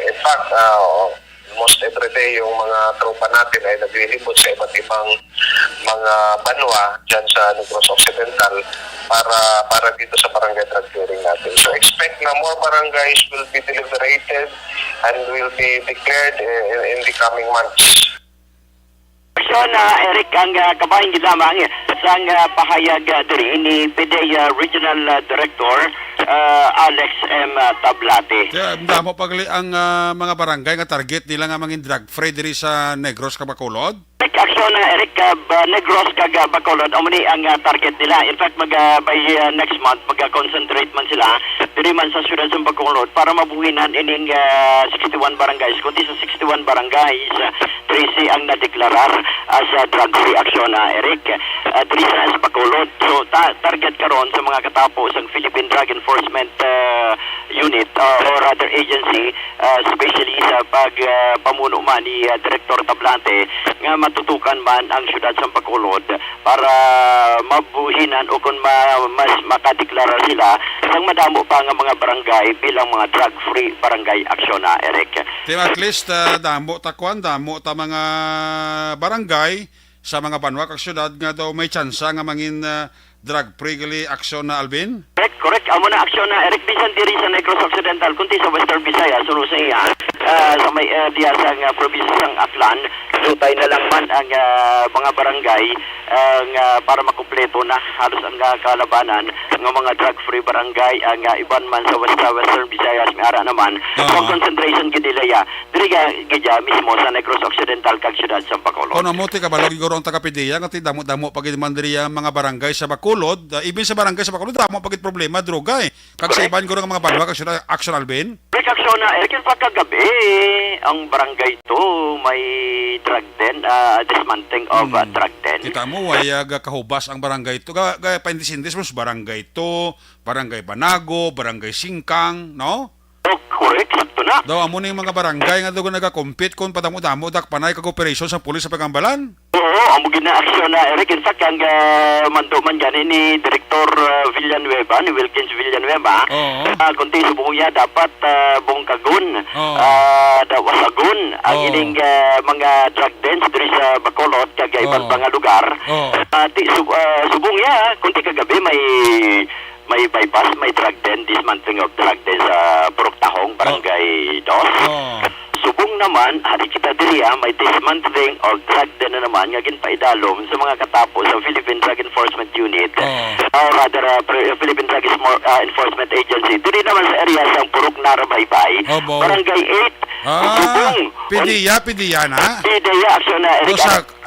in fact, almost every day yung mga tropa natin ay naglilibot sa iba't ibang mga banwa dyan sa Negros Occidental para dito sa barangay drug clearing natin. So expect na more barangays will be deliberated and will be declared in the coming months. So Eric, ang kabahin lamang sa pahayag diri ni PDEA Regional Director Alex M. Tablate. Kaya damo pagli ang mga barangay nga target nila nga mangin drug free diri sa Negros kag Bacolod. Aksyon Eric, Negros kag Bacolod umani ang target nila. In fact, by next month mag-concentrate man sila diri man sa siyudad sa Bacolod para mabuhinan ining 61 barangays. Kundi sa 61 barangays, 13 ang nadeklarar as drug-free aksyon Eric. Diri sa Bacolod. So target karon sa mga katapos ang Philippine Drug Enforcement Unit or other agency, especially sa pagpamuno man ni Director Tablante nga matutukan man ang siyudad sa Bacolod para mabuhinan o kung mas makadeklara sila ng madamo pa nga mga barangay bilang mga drug-free barangay aksyon Eric. At least damo ta mga barangay sa mga banwa kag syudad nga daw may tsansa nga mangin drug-free gali aksyon na Alvin? Correct. Amo na aksyon na Eric bisan diri sa Negros Occidental kundi sa Western Visayas suno sa iya sa may area sa probinsya sang Aklan. Lutay na lang man ang mga barangay para makumpleto na halos ang kalabanan ng mga drug-free barangay ang iban man sa Western Visayas may ara naman. Ang concentration gidilaya diri gidya mismo sa Negros Occidental kag siyudad sa Bacolod. Kono mo ti kabalo giguro ang taga-PDEA nga ti damo-damo pagid man diri mga barangay sa Bacolod, even sa barangay sa Bacolod damo pagid problema droga kag sa iban guro nga mga banwa kag siyudad action Alvin. Aksyon na Eric, pagkagabi ang barangay to may drug den, dismantling of drug den. Kita mo, ay kahubas ang barangay to. Gaya paindis-indis mo, barangay to, barangay Banago, barangay Singkang, no? Oh, correct, sakto na. Daw, amo na yung mga barangay nga doon nag-compete kung padamo-damo, dakpanay kag-operation sa pulis sa Pagambalan. Oo, amo gina-aksyon na Eric. In fact, ang manduman dyan ni Director Villanueva, ni Wilkins Villanueva, kunti subong niya dapat buong kagun, wasagun, ang ining mga drug dens diri sa Bacolod, kag ibang mga lugar. Subong niya, kunti kagabi may bypass, may drug den, dismantling of drug den sa Purok-Tahong, Barangay Dos. Subong naman, hari kita diri may dismantling of drug den na naman nga ginpaidalom sa mga katapos sa Philippine Drug Enforcement Unit or rather Philippine Drug Enforcement Agency. Diri naman sa area sa Purok Narabaybay, Barangay 8. Subong. PDEA na? PDEA aksyon na Eric.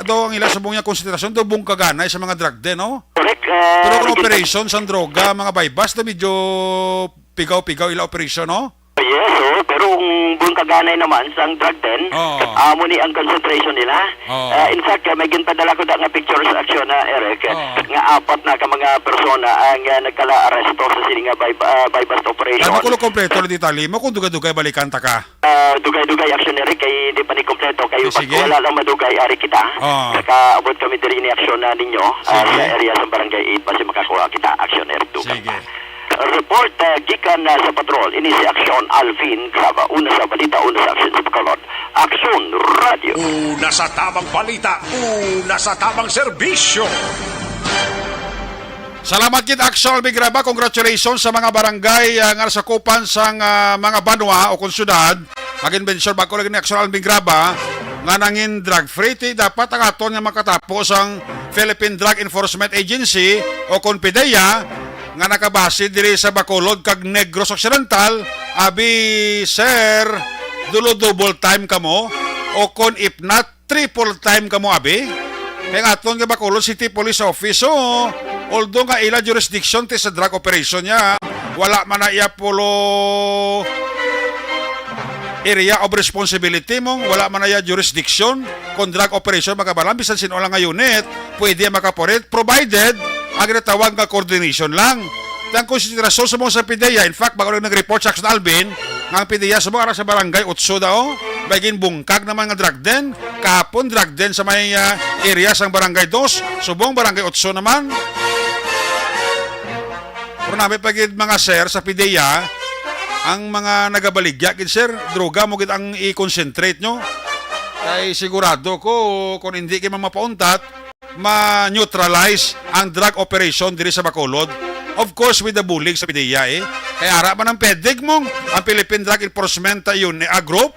Daw ang ila subong niya konsiderasyon, daw buong kaganay sa mga drug den, no? Correct. Pero kung operation sa droga, mga bypass na medyo pigaw-pigaw ila operation, no? Yes, pero kung buong kaganay naman sa drug den, muni ang concentration nila. In fact, may ginpadala ko nga picture sa aksyon na Eric, nga apat na ka mga persona ang nagkala-aresto sa sini nga by bust operation. Ano ko kompleto na ditali mo kung dugay-dugay balikan ta ka? Dugay-dugay aksyon Eric, kay di pa ni kompleto kayo pag wala lang madugay ari kita. Nakaabot kami diri ni aksyon na ninyo sa area sa barangay 8 basi makakuha kita aksyon Eric dugay. Sige. Report gikan sa patrol ini si Aksyon Alvin Graba. Una sa balita, una sa aksyon sa Bacolod. Aksyon Radio. Una sa tamang balita, una sa tamang serbisyo. Salamat kit Aksyon Alvin Graba. Congratulations sa mga barangay nga sakupan sa mga banwa o konsyudad. Mag-inbensyon bako lagi ni Aksyon Alvin Graba nga nangin drug free dapat ang aton nga makatapos ang Philippine Drug Enforcement Agency o CONFIDEA nga nakabase diri sa Bacolod kag Negros Occidental. Abi sir, double time kamo o kon if not triple time kamo abi. Kaya aton nga Bacolod City Police Office although nga ila jurisdiction ti sa drug operation niya, wala man na iya polo area of responsibility mong, wala man na iya jurisdiction kung drug operation makabalang bisan sino lang nga unit pwede makaporit provided ang tawag nga coordination lang. Ang konsiderasyon sa mga sa PIDEA, in fact, bago lang nag-report sa Aksyon Alvin, nga ang PIDEA sa mga sa barangay 8 daw, baging bungkag naman nga drug den, kahapon drug den sa may area sa barangay 2, subong barangay 8 naman. Pero namin pagid mga sir sa PIDEA, ang mga nagabaligya, gid sir, droga mo gid ang i-concentrate nyo. Kay sigurado ko, kung hindi kayo mapauntat, ma-neutralize ang drug operation diri sa Bacolod. Of course, with the bullying sa PIDEA Kaya ara man ang pedig mong ang Philippine Drug Enforcement Unit Group,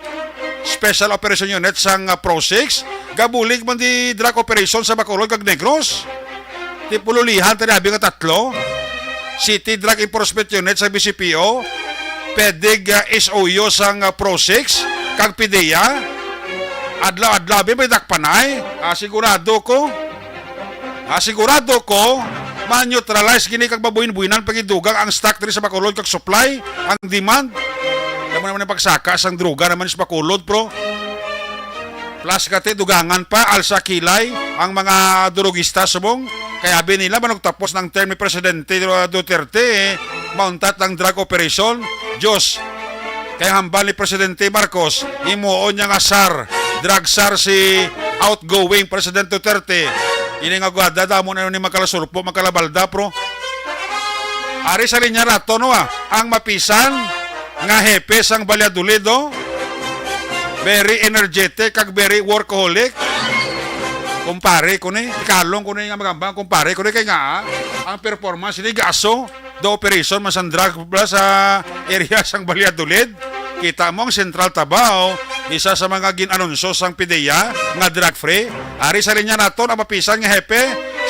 Special Operation Unit sang Pro-6, gabulig man di drug operation sa Bacolod kag Negros. Di pululihan tanabi nga 3. City Drug Enforcement Unit sa BCPO, pedig SOU sang Pro-6 kag PIDEA. Adlaw-adlaw may dakpanay. Sigurado ko ma-neutralize gini kag babuin-buinan pagidugang ang stock diri sa Bacolod kag supply, ang demand. Damo naman ang pagsaka sang droga naman sa Bacolod pro. Plus kati dugangan pa alsa kilay ang mga drogista subong. Kaya abi nila manong tapos ng term ni Presidente Duterte mauntat ng drug operation. Diyos, kaya hambal ni Presidente Marcos imuon niya nga SAR, drug SAR si outgoing President Duterte. Ini nga gwada damo na ni makalasurpo makalabalda pro. Ari sa linya rato no ang mapisan nga hepe sang Valladolid very energetic kag very workaholic. Kumpare ko ni kalong ko ni nga magambang kumpare ko ni kay nga ang performance ni gaso do operation man sang drug sa area sang Valladolid. Kita mo ang Central Tabao, isa sa mga ginanunsyo sang PIDEA nga drug free. Ari sa linya nato ang mapisan nga hepe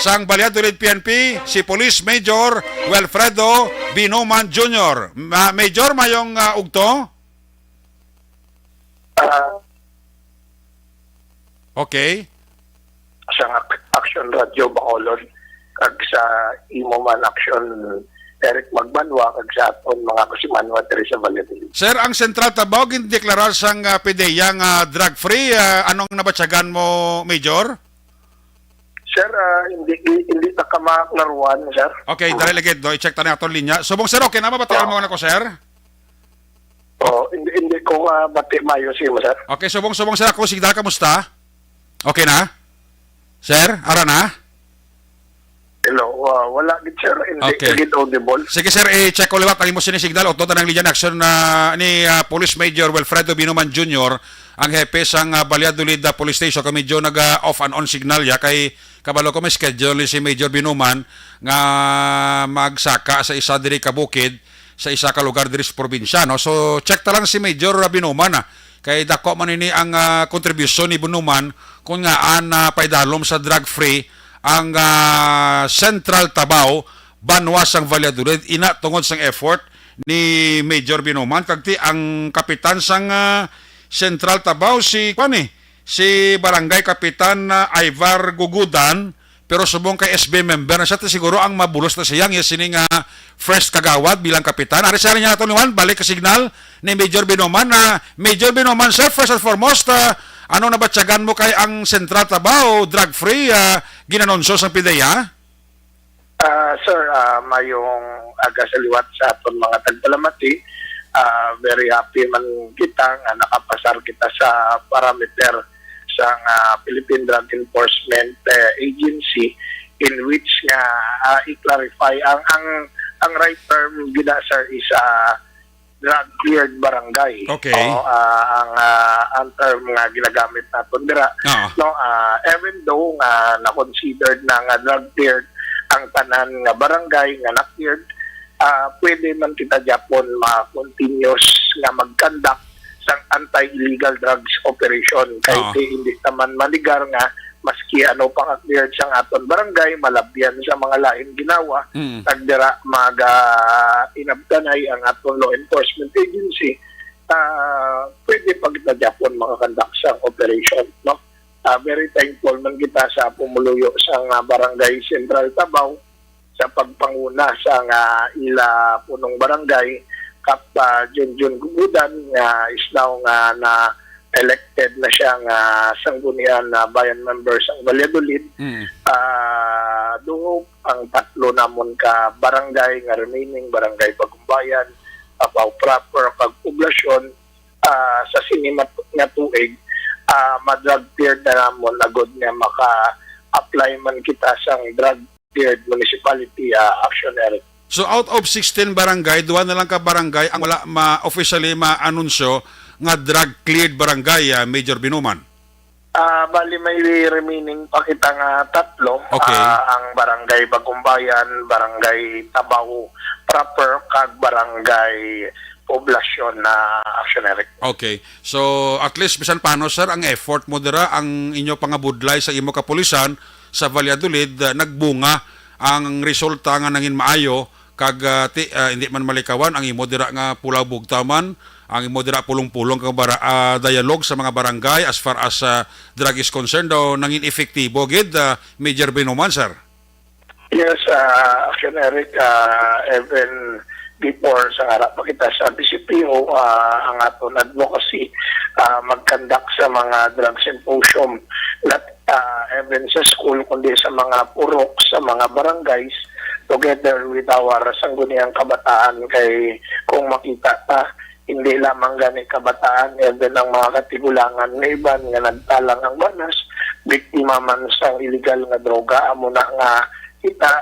sang Valladolid PNP si Police Major Wilfredo Binoman Jr. Major mayong ugto? Okay. Sa Aksyon Radio Bacolod kag sa imo man Aksyon Eric Magbanwa kag sa aton mga kusimanwa diri sa Valladolid. Sir, ang Central Tabao gindeklara sang PIDEA nga drug free, anong nabatsagan mo, Major? Sir, hindi ta ka maklaruan, sir. Okay, dali lagi do i-check ta na aton linya. Subong sir, okay na mabatian mo na ko, sir? Hindi ko bati mayo mo, sir. Okay, subong sir ako sigdal kamusta? Okay na? Sir, ara na? Hello, wala gid sir, hindi gid audible. Sige sir, i-check ko liwat ang imo sinisignal o to ng linya action ni Police Major Wilfredo Binoman Jr. ang hepe sang Valladolid Police Station. Kami medyo nag-off and on signal ya kay kabalo ko may schedule si Major Binoman nga magsaka sa isa diri ka bukid sa isa ka lugar diri sa probinsya, no? So check ta lang si Major Binoman kay dako man ini ang contribution ni Binoman kung nga paidalom sa drug free ang Central Tabao banwas ang Valladolid ina tungod sang effort ni Major Binoman kagti ang kapitan sang Central Tabao si Barangay Kapitan Ivar Gugudan pero subong kay SB member na siya, siguro ang mabulos na siyang sining first kagawad bilang kapitan. Ari sa niya natulungan, balik ka signal ni Major Binoman na Major Binoman, sir, first and foremost, ano na batyagan mo kay ang Sentral Tabao, drug-free, ginanonso sa PIDEA? Sir, mayong aga sa liwat sa aton mga tagpalamati. Very happy man kita nga nakapasar kita sa parameter sa Philippine Drug Enforcement Agency, in which nga i-clarify ang right term gina, sir, is drug cleared barangay. Okay. Ang term nga ginagamit naton dira. Even though nga na-considered na nga drug cleared ang tanan nga barangay nga na-cleared, pwede man kita Japon ma-continuous nga mag-conduct sang anti-illegal drugs operation kahit hindi naman manigar nga maski ano pang cleared sang aton barangay, malabyan sa mga lain ginawa, tagdira inabtanay ang aton law enforcement agency, pwede pag kita Japon makakonduct sang operation, no? Very thankful man kita sa pumuluyo sang barangay Sentral Tabao sa pagpanguna sa ila punong barangay Kap Junjun Gugudan nga is now nga na elected na siya nga sanggunian na bayan member sa Valladolid. Duhok ang tatlo namon ka barangay nga remaining barangay Bagumbayan, Tabao proper kag poblasyon sa sinimat nga tuig, ma-drug cleared na namon agod nga maka-apply man kita sang drug cleared municipality actionary. So out of 16 barangay, duwa na lang ka barangay ang wala officially ma-anunsyo nga drug-cleared barangay, Major Binoman? Bali may remaining pa kita nga tatlo. Okay. Ang barangay Bagumbayan, barangay Tabao proper, kag barangay poblasyon na actionary. Okay. So at least bisan paano, sir, ang effort mo dira, ang inyo pangabudlay sa imo kapulisan sa Valladolid, nagbunga ang resulta nga nangin maayo, kag hindi man malikawan ang imo dira nga Pulaw Bugtaman, ang imo dira pulong-pulong kag dialogue sa mga barangay as far as drug is concerned, daw nangin efektibo gid, Major Binoman, sir? Yes, actionary, even before sa harap pa kita sa DCPO, ang aton advocacy mag-conduct sa mga drug symposium, not even sa school kundi sa mga purok, sa mga barangays, together with our sangguniang kabataan. Kay kung makita ta, hindi lamang gani kabataan, even ang mga katigulangan ng iban nga nagtalang ang banas, biktima man sa illegal nga droga, amo na nga kita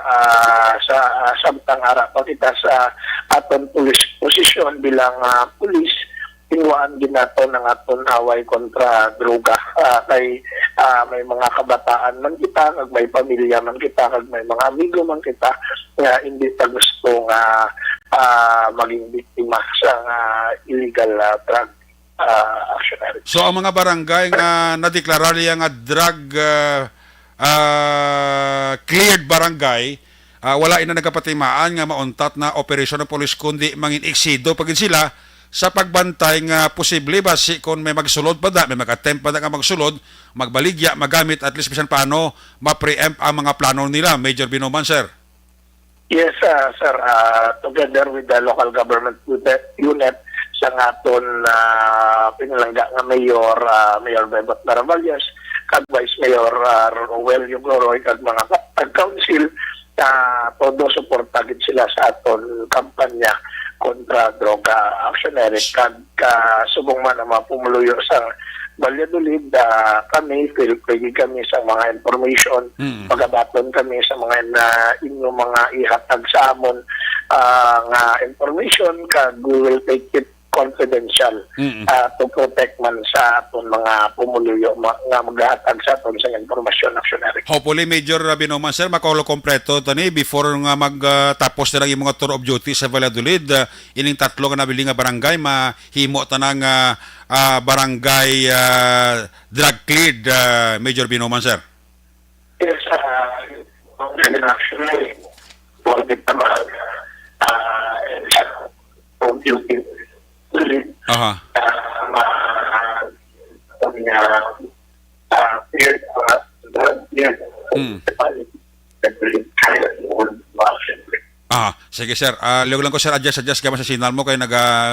sa samtang harap pa kita sa aton police posisyon bilang pulis, tinwaan ginato ng aton away kontra droga. Kay may mga kabataan man kita, kag may pamilya man kita, kag may mga amigo man kita nga hindi ta gusto nga maging biktima sa illegal drug actionary. So ang mga barangay nga nadeklara nga drug cleared barangay, wala ina nagapatimaan nga mauntat na operasyon ng polis kundi mangin eksido pagin sila sa pagbantay nga posible basi kung may magsulod pa da, may mag-attempt pa da nga magsulod, magbaligya, magamit at least bisan paano ma-preempt ang mga plano nila, Major Binoman, sir? Yes, sir. Together with the local government unit sa aton pinalangga nga Mayor Bebot Naravallas, kag Vice Mayor Roel Yugoroy, kag mga council, todo suporta gid sila sa aton kampanya kontra droga actionary. Kag subong man ang mapumuluyo sa Valladolid, kami kami sa mga information, magabaton kami sa mga inyong mga ihatag sa amon nga information, kag we will take it confidential to protect man sa aton mga pumuluyo nga maghatag sa aton sa informasyon actionary. Hopefully, Major Binoman, sir, makaulo kompleto tani before nga magtapos nila yung mga tour of duty sa Valladolid, ining tatlo nga nabili nga barangay mahimo tanang barangay drug cleared, Major Binoman, sir? Yes, actually, for the duty. Sige sir. Liog lang ko sir, adjust ka sa signal mo kaya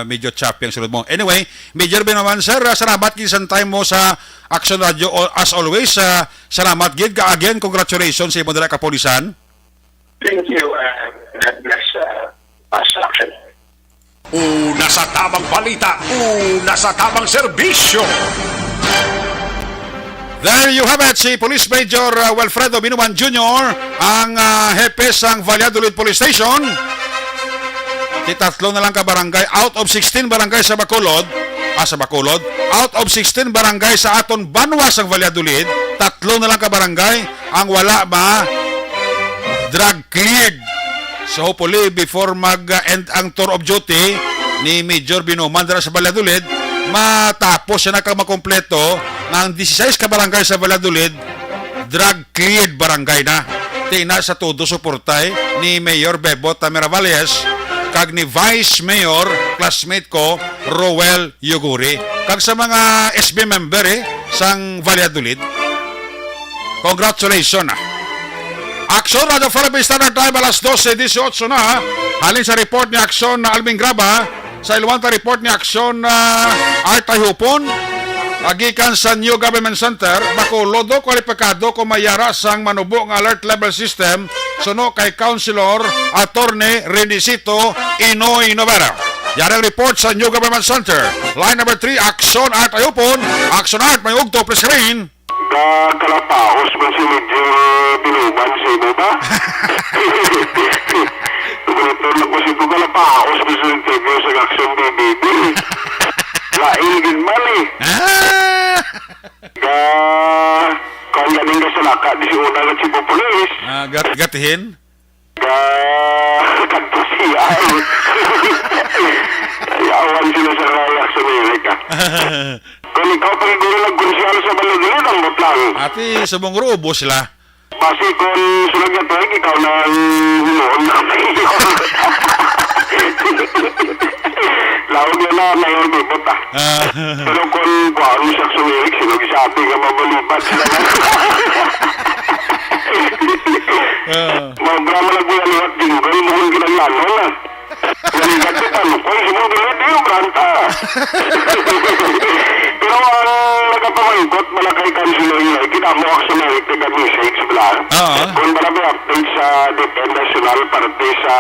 medyo choppy ang sunod mo. Anyway, Major naman sir, salamat gid sa time mo sa Action Radio as always. Salamat gid ka again. Congratulations sa imong dala kapulisan. Thank you. God bless Action. Una sa tamang balita, una sa tamang serbisyo. There you have it, si Police Major Wilfredo Binuman Jr., ang hepe sang Valladolid Police Station. Tatlo na lang ka barangay out of 16 barangay sa Bacolod. Out of 16 barangay sa aton banwa sang Valladolid, tatlo na lang ka barangay ang wala drug cleared. So hopefully before mag-end ang tour of duty ni Major Binuman dara sa Valladolid, matapos siya makompleto ng 16 ka barangay sa Valladolid, drug cleared barangay na. Tina sa todo suportay ni Mayor Bebo Tamiravalles kag ni Vice Mayor classmate ko Roel Yuguri kag sa mga SB member sang Valladolid. Congratulations. Action Radio Philippines Standard Time alas 12:18 na. Halin sa report ni Action na Alvin Graba, sa Ilwanta report ni Action na Artay Hupon, agikan sa New Government Center, Bacolod kwalipikado kung mayara sang manubo ng alert level system suno kay Councilor Attorney Renisito Inoy Novera. Yan ang report sa New Government Center. Line number 3, Action Artay Hupon. Action Art, may ugto, please screen. Kalapaos ba si Medyo Binuman sa iba ba? Tulog ko si Kalapaos ba sa interview sa Action BBB? Lain din mali. Kung galing ka sa laka, di si unang at si Populis. Gatihin? Kagpasiyan. Ayawan sila sa Rayak sa Amerika. Kung ikaw pang gulo nag-konsyal sa Valladolid, ang butlang. Ati, sabong rubo sila. Kasi kung sunod na tuwag, ikaw na hinuon na mayor. Lawag na na mayor bibot Pero kung ano siya sumirik, sinag-sabi nga mabalibat sila na. Mabrama na buwan liwat dinggol, mukhang ginagano na. Naligat ko panukoy, sinong gilit yung branta. Pero ang nagpapangikot, malakay kansilor yun, kinamo ako sa American message bala. Kung marami update sa DepEd National parte sa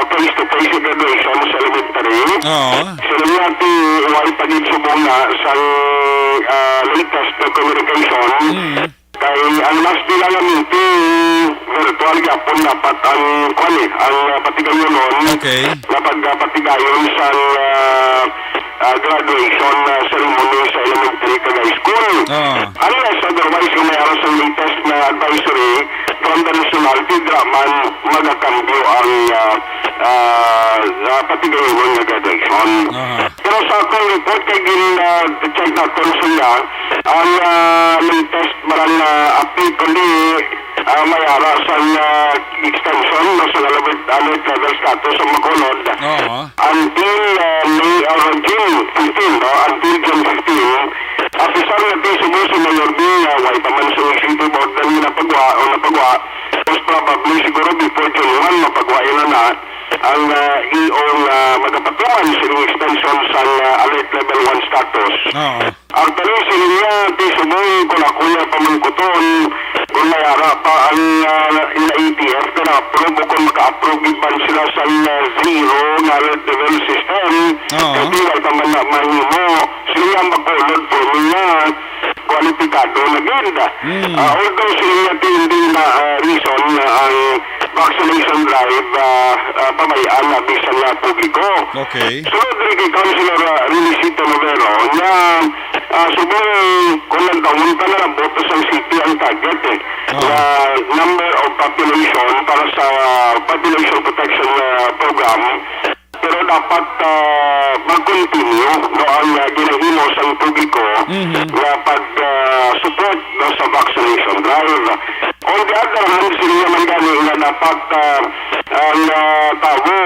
face-to-face graduation sa elementary. Sila yung ating iwari pagin subong na sa latest na communication. Kaya ang last nila namin virtual yapon dapat ang patigayon nun. Napagpatigayon sa graduation ceremony sa elementary kag high school. Unless otherwise kung mayroon sa latest na advisory from the national tidraman magakambyo ang patigayon na graduation. Pero sa akong report kay check natin sila ang latest marang update kundi mayara sa extension sa alert level status sa Bacolod until May or June 15, until June 15. Officer na di sumuso na Mayor B way pa man sa city board na napagwa most probably siguro before June 1 mapagwa na ang EO magapatuman sa extension sa alert level 1 status. Actually, sila niya di sumuso kung akuya pamangkuton kung mayara pa ang ATF na na-approve o kung maka-approve iban sila sa zero na alert level system kasi wala pa man na mahimo sila Bacolod po niya kwalipikado na ganda. Although sila niya hindi na reason na ang vaccination drive pamayaan na bisan na publiko. Sunod rin kay Councilor Renisito Novero na subong kung nagtaon pa na boto sa city ang target na number of population para sa population protection program pero dapat mag-continue ang ginahimo sa publiko na pag-support sa vaccination drive. On the other hand, sila naman gani na dapat ang tao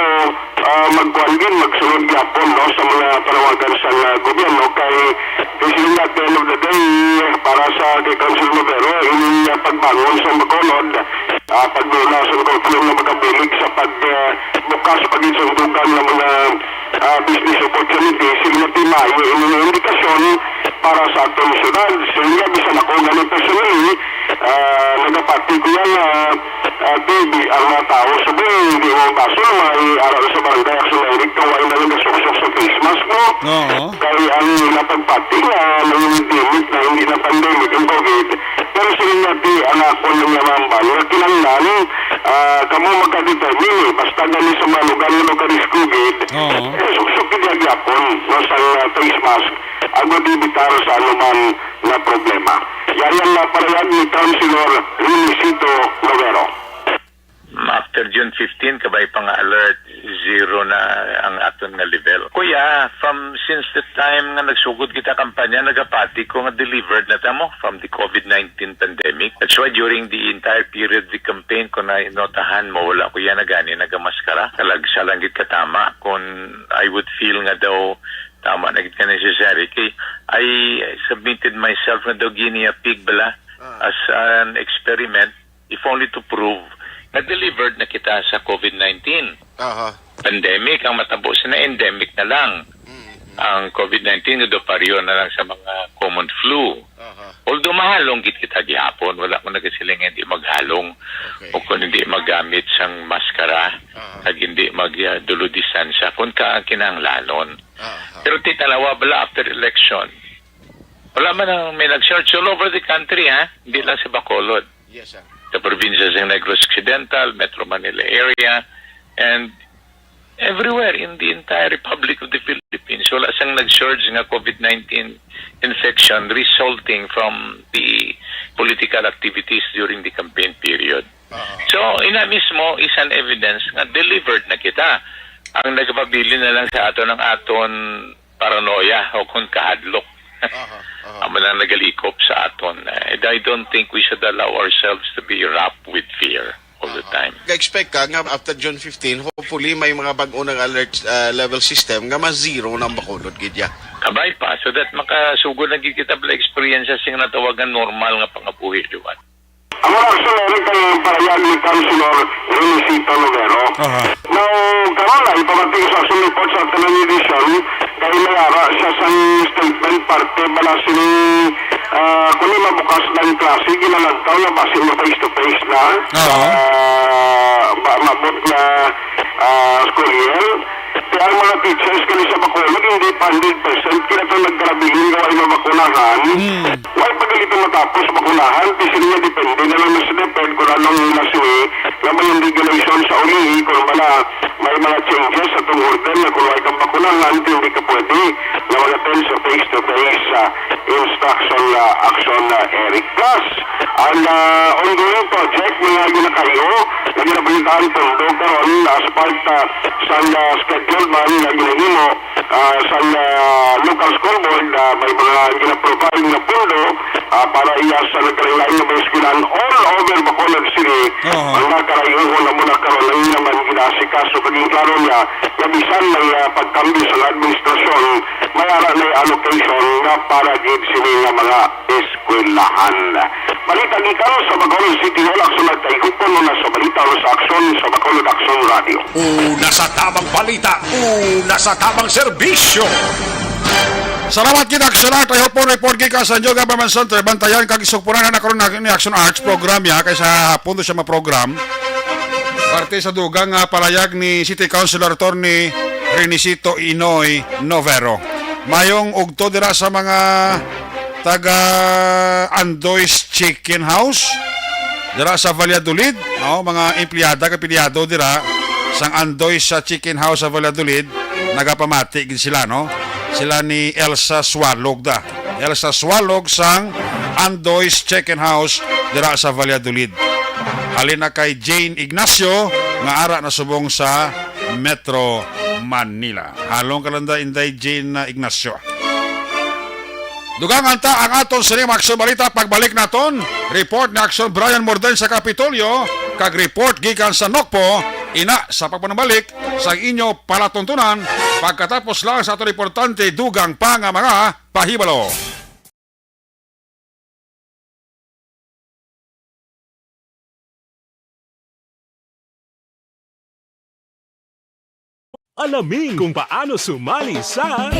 magkuhan magsunod yapon no, sa mga panawagan sa gobyerno kay sila at the end of the day para sa kay Council Novero ining pagbangon sa Bacolod paglunasan ko yung magkabilig sa pagbukas pag-isundugan ng mga business opportunities sila timayo ining indikasyon para sa atong syudad. Sila bisan ako ganun personally nagapati ko yan baby ang mga tao sabihin hindi mo baso may aral sa barangay action Eric kawain na nagasuksok sa face mask mo kaya ang napagpati na nanginidimit na hindi na pandemic ang COVID pero sila natin anak ko ng yamamban na kinanglan kamo magka-determine basta gani sa mga lugar na lugaris COVID suksok kinagapon sa face mask agad ibitar sa anuman na problema. Yan na parayag ni Councilor Rinisito Novero. After June 15, kabay pang alert, zero na ang aton nga level. Kuya, since the time nga nagsugod kita kampanya, nagapati ko nga delivered na tamo from the COVID-19 pandemic. That's why during the entire period of the campaign, kung na inotahan mo, wala kuya na gani nagamaskara. Talagsa lang git katama. Kung I would feel nga daw tama na git ka necessary. Kay I submitted myself na daw guinea pig bala as an experiment, if only to prove na-delivered na kita sa COVID-19. Pandemic, ang matapos na endemic na lang. Ang COVID-19, doparyo na lang sa mga common flu. Although mahalong git kita gihapon, wala ko nagasiling hindi maghalong o kung hindi magamit sang maskara at hindi magdulo distansya kung ka kinanglanon. Pero titalawa bala after election. Wala man may nag-search all over the country, hindi lang sa Bacolod. Yes, sir. The provinces ng Negros Occidental, Metro Manila area, and everywhere in the entire Republic of the Philippines. Wala sang nag-surge nga COVID-19 infection resulting from the political activities during the campaign period. So, ina mismo is an evidence nga delivered na kita. Ang nagpabili na lang sa aton ng aton paranoia o kung kahadlok. Ang mga nagalikop sa aton. And I don't think we should allow ourselves to be wrapped with fear all the time. Ka-expect ka nga after June 15, hopefully may mga bag-unang alert level system nga ma-zero ng Bacolod, gidya. Kabay pa, so that makasugod na kita pala experience sing natawagan normal nga pangabuhi, liwan. Ang mga aksyoneri kayo parayag ni Councilor Rinisito Novero. Now, karoon na, ipamating sa action report sa Tanang Edition kay mayara siya sa statement parte bala sini kung mabukas ng klase, ginalagtaw na basin na face-to-face na mabot na school year. Kaya ang mga teachers kani sa Bacolod hindi pa 100% kaya ito nagkarabiling gawin na bakunahan. Wala pagalito matapos bakunahan, kasi niya depende na lang sa depend kung anong nasiwi na may regulation sa ulihi kung may mga changes sa itong order na kung wala kang bakunahan, hindi ka pwede na mag-attend sa face-to-face instruction action Eric. Plus, ang ongoing project mga ginakayo na ginabalitaan pondo karon as part sa schedule man na ginahimo sa local school board may mga ginaprovide na pondo para iya sa nagkalain na baskilan all over Bacolod City ang nakarayon na muna karon lang naman ginasikaso kaging klaro niya na bisan may pagkambyo sa administrasyon mayara na allocation na para gid sini nga mga eskwelahan. Balita gikan sa Bacolod City Hall action nagtaigupon mo na sa balita sa aksyon sa Bacolod Action Radio. Una sa tamang balita, una sa tamang serbisyo. Salamat kita Action Art. I hope po report ka sa New Government Center. Bantayan kag isugpuran na karon ni Action Arts program ya kaysa hapon siya ma-program. Parte sa dugang palayag ni City Councilor Attorney Rinisito Inoy Novero. Mayong ugto dira sa mga taga Andoy's Chicken House dira sa Valladolid, mga empleyada kapiliado dira sang Andoy's sa Chicken House sa Valladolid nagapamati gid sila sila ni Elsa Swalog Elsa Swalog sang Andoy's Chicken House dira sa Valladolid. Halin na kay Jane Ignacio nga ara na subong sa Metro Manila. Halong kalanda inday Jane Ignacio. Dugang anta ang aton sining aksyon balita pagbalik naton. Report ni Aksyon Brian Morden sa Kapitolyo kag report gikan sa Nokpo ina sa pagpanambalik sa inyo palatuntunan pagkatapos lang sa ato importante dugang pa nga mga pahibalo. Alamin kung paano sumali sa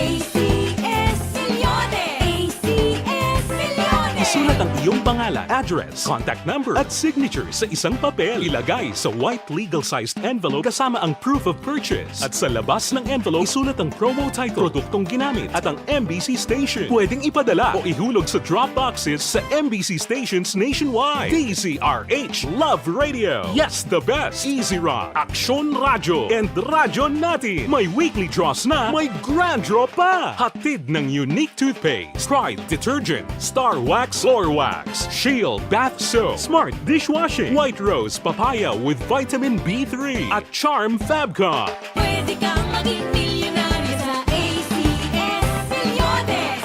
Isulat ang iyong pangalan, address, contact number at signature sa isang papel. Ilagay sa white legal-sized envelope kasama ang proof of purchase. At sa labas ng envelope, isulat ang promo title, produktong ginamit at ang MBC station. Pwedeng ipadala o ihulog sa drop boxes sa MBC stations nationwide. DZRH Love Radio. Yes, the best. Easy Rock, Aksyon Radyo, and Radyo Natin. May weekly draws na, may grand draw pa. Hatid ng unique toothpaste, Pride Detergent, Star Wax Floor Wax, Shield Bath Soap, Smart Dishwashing, White Rose Papaya with Vitamin B3 at Charm Fabcon. Pwede kang maging milyonaryo sa ACS Milyones.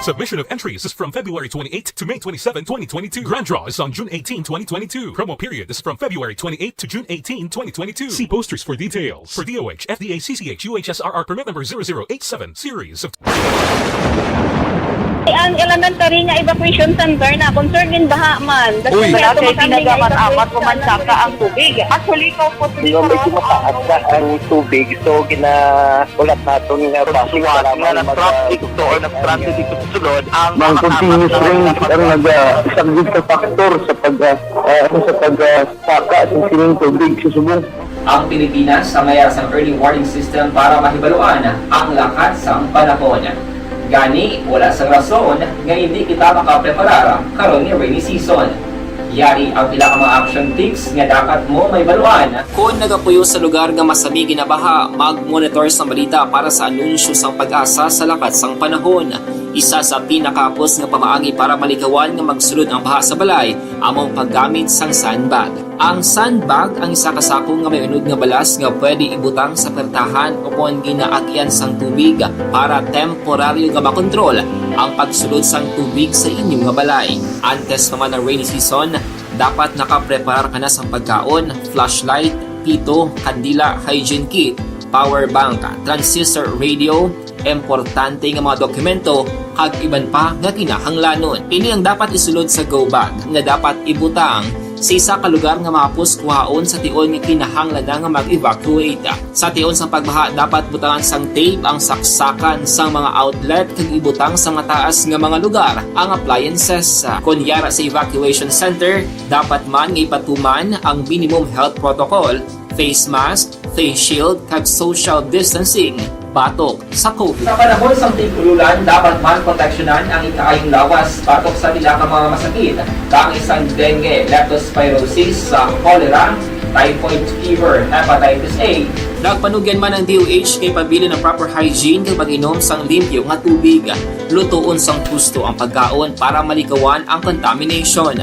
Submission of entries is from February 28 to May 27, 2022. Grand draw is on June 18, 2022. Promo period is from February 28 to June 18, 2022. See posters for details. For DOH, FDA, CCH, UHSRR permit number 0087, series of... Ang elementary nga evacuation center na concern din baha man. Uy, kasi pinagamat-amat pumansaka ang tubig. Actually, ko po medyo mataas na ang tubig. So, ulat natin nga pasiwag nga nag-traffic to or nag-transit dito sa sulod. Ang continuous rain ang nag-isang sa factor sa pagsaka at sining tubig sa subong. Ang Pilipinas sa mayroon sa early warning system para mahibaluan ang lakas ng panahon. Gani, wala sa rason nga hindi kita makapreparara karon ni rainy season. Yari ang pila ka mga action tips nga dapat mo may baluan. Kung nagapuyo sa lugar nga masabi ginabaha, mag-monitor sa balita para sa anunsyo sang pag-asa sa lakas sang panahon. Isa sa pinakapos nga pamaagi para malikawan nga magsulod ang baha sa balay, among paggamit sang sandbag. Ang sandbag ang isa kasakong nga may unod nga balas nga pwede ibutang sa pertahan o kung ginaagyan sang tubig para temporaryo nga makontrol ang pagsulod sang tubig sa inyong nga balay. Antes naman ng rainy season, dapat nakapreparar ka na sa pagkaon, flashlight, pito, kandila, hygiene kit, power bank, transistor radio, importante nga mga dokumento kag iban pa nga kinahanglanon. Ini ang dapat isulod sa go bag nga dapat ibutang sa isa ka lugar nga mapus kuhaon sa tion nga kinahanglan nga mag-evacuate. Sa tion sa pagbaha dapat butangan sang tape ang saksakan sang mga outlet kag ibutang sa mataas nga mga lugar ang appliances. Kunyara sa evacuation center, dapat man nga ipatuman ang minimum health protocol, face mask, face shield kag social distancing. Batok sa COVID. Sa panahon sa tigululan, dapat man proteksyonan ang ikaayong lawas batok sa pila ka mga masakit. Kang isang dengue, leptospirosis, cholera, typhoid fever, hepatitis A. Nagpanugyan man ang DOH kay pabili ng proper hygiene kay pag-inom sang limpyo nga tubig. Lutuon sang husto ang pagkaon para malikawan ang contamination.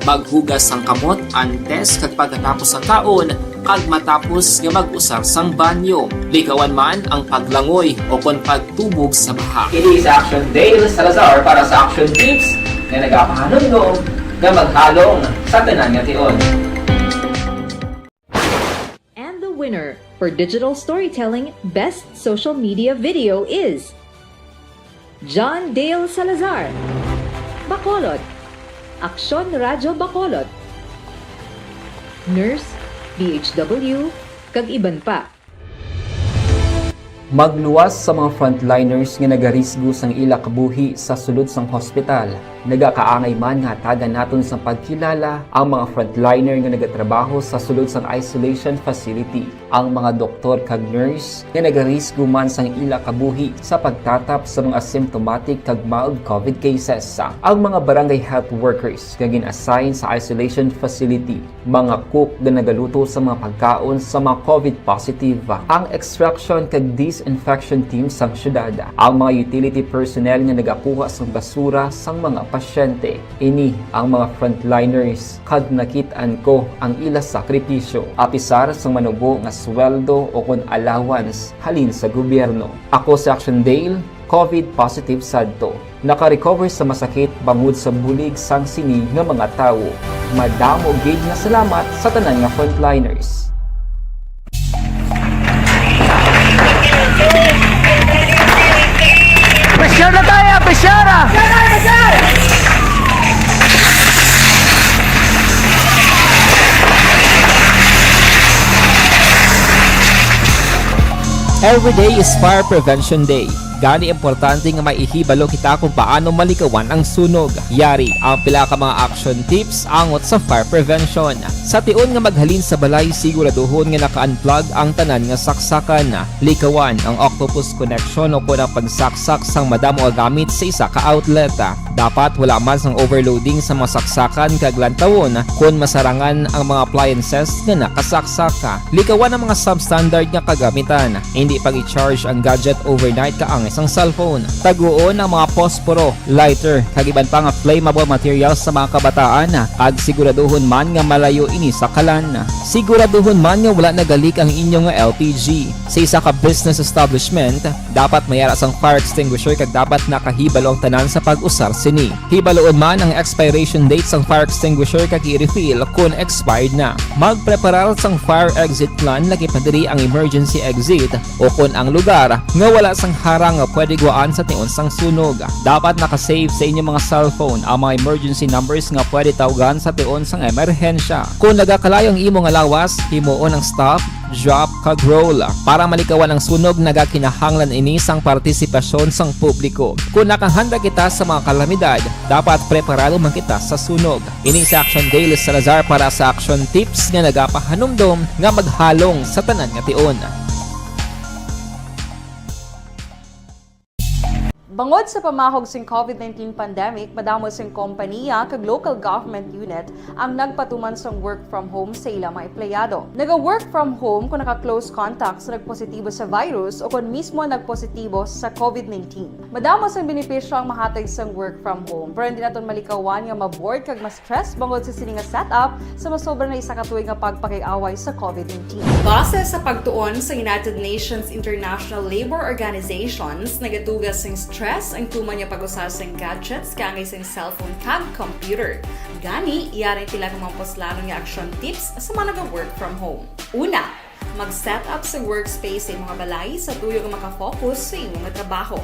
Maghugas sang kamot antes kag pagkatapos ang kaon kag matapos nga mag-usar sang banyo. Likawan man ang paglangoy o kon pagtubog sa baha. Kini sa Action Dale Salazar para sa Action Tips nga nagapahanong nga maghalong sa tanan nga tion. And the winner for Digital Storytelling Best Social Media Video is John Dale Salazar, Bacolod, Aksyon Radyo Bacolod, Nurse, DHW, kag iban pa. Magluwas sa mga frontliners nga nagarisgo sang ila kabuhi sa sulod sang hospital. Nagakaangay man nga tagan naton sa pagkilala ang mga frontliner nga nagatrabaho sa sulod sang isolation facility. Ang mga doktor kag nurse nga nagarisgo man sang ila kabuhi sa pagtatap sa mga asymptomatic kag mild COVID cases. Ang mga barangay health workers nga gin-assign sa isolation facility, mga cook nga nagaluto sa mga pagkaon sa mga COVID positive. Ang extraction kag disinfection team sang syudad, ang mga utility personnel nga nagakuha sang basura sang mga pasyente. Ini ang mga frontliners kag nakit-an ko ang ila sakripisyo apisar sang manubo nga sweldo o kon allowance halin sa gobyerno. Ako sa Action Dale, COVID positive sadto. Naka-recover sa masakit bangod sa bulig sang sinig nga mga tawo. Madamo gid nga salamat sa tanan nga frontliners. Every day is Fire Prevention Day. Gani importante nga maihibalo kita kung paano malikawan ang sunog. Yari ang pila ka mga action tips angot sa fire prevention. Sa tion nga maghalin sa balay, siguraduhon nga naka-unplug ang tanan nga saksakan. Likawan ang octopus connection o kung ang pagsaksak sang madamo gamit sa isa ka outlet. Dapat wala man sang overloading sa mga saksakan kag lantawon kung masarangan ang mga appliances nga nakasaksaka. Likawan ang mga substandard nga kagamitan. Hindi pag i-charge ang gadget overnight kaang isang cellphone. Taguon ang mga posporo, lighter, kag iban pa nga flammable materials sa mga kabataan. Ag siguraduhon man nga malayo ini sa kalan. Siguraduhon man nga wala nagalik ang inyong nga LPG. Sa isa ka business establishment, dapat mayara sang fire extinguisher kag dapat nakahibalo ang tanan sa pag-usar sini. Hibaloon man ang expiration date sang fire extinguisher kag i-refill kung expired na. Magpreparar sang fire exit plan lagi pa diri ang emergency exit o kung ang lugar nga wala sang harang nga pwede guwaan sa tion sang sunog. Dapat nakasave sa inyong mga cellphone ang mga emergency numbers nga pwede tawagan sa tion sang emerhensya. Kung nagakalayo ang imong lawas, himuon ang stop, drop, kag roll. Para malikawan ang sunog, nagakinahanglan ini sang partisipasyon sang publiko. Kung nakahanda kita sa mga kalamidad, dapat preparado man kita sa sunog. Ini sa Action Daily Salazar para sa action tips nga nagapahanumdom nga maghalong sa tanan nga tion. Bangod sa pamahog sing COVID-19 pandemic, madamo sing kompanya kag local government unit ang nagpatuman sang work from home sa ilang mga empleyado. Naga-work from home kung naka-close contacts na nagpositibo sa virus o kung mismo nagpositibo sa COVID-19. Madamo sang benepisyo ang mahatag sang work from home, pero hindi naton malikawan nga maboard kag ma-stress bangod sa sini nga setup sa masobra na isa ka tuig nga pagpakiaway sa COVID-19. Base sa pagtuon sa United Nations International Labour Organizations, nagatugas sing stress ang tuman niya pag-usar sa gadgets kangay sa cellphone kag computer. Gani, iyari tila ng mga poslanong nga action tips sa mga nag-work from home. Una, mag-set up sa workspace sa imong balay sa tuyo nga makafocus sa imong trabaho.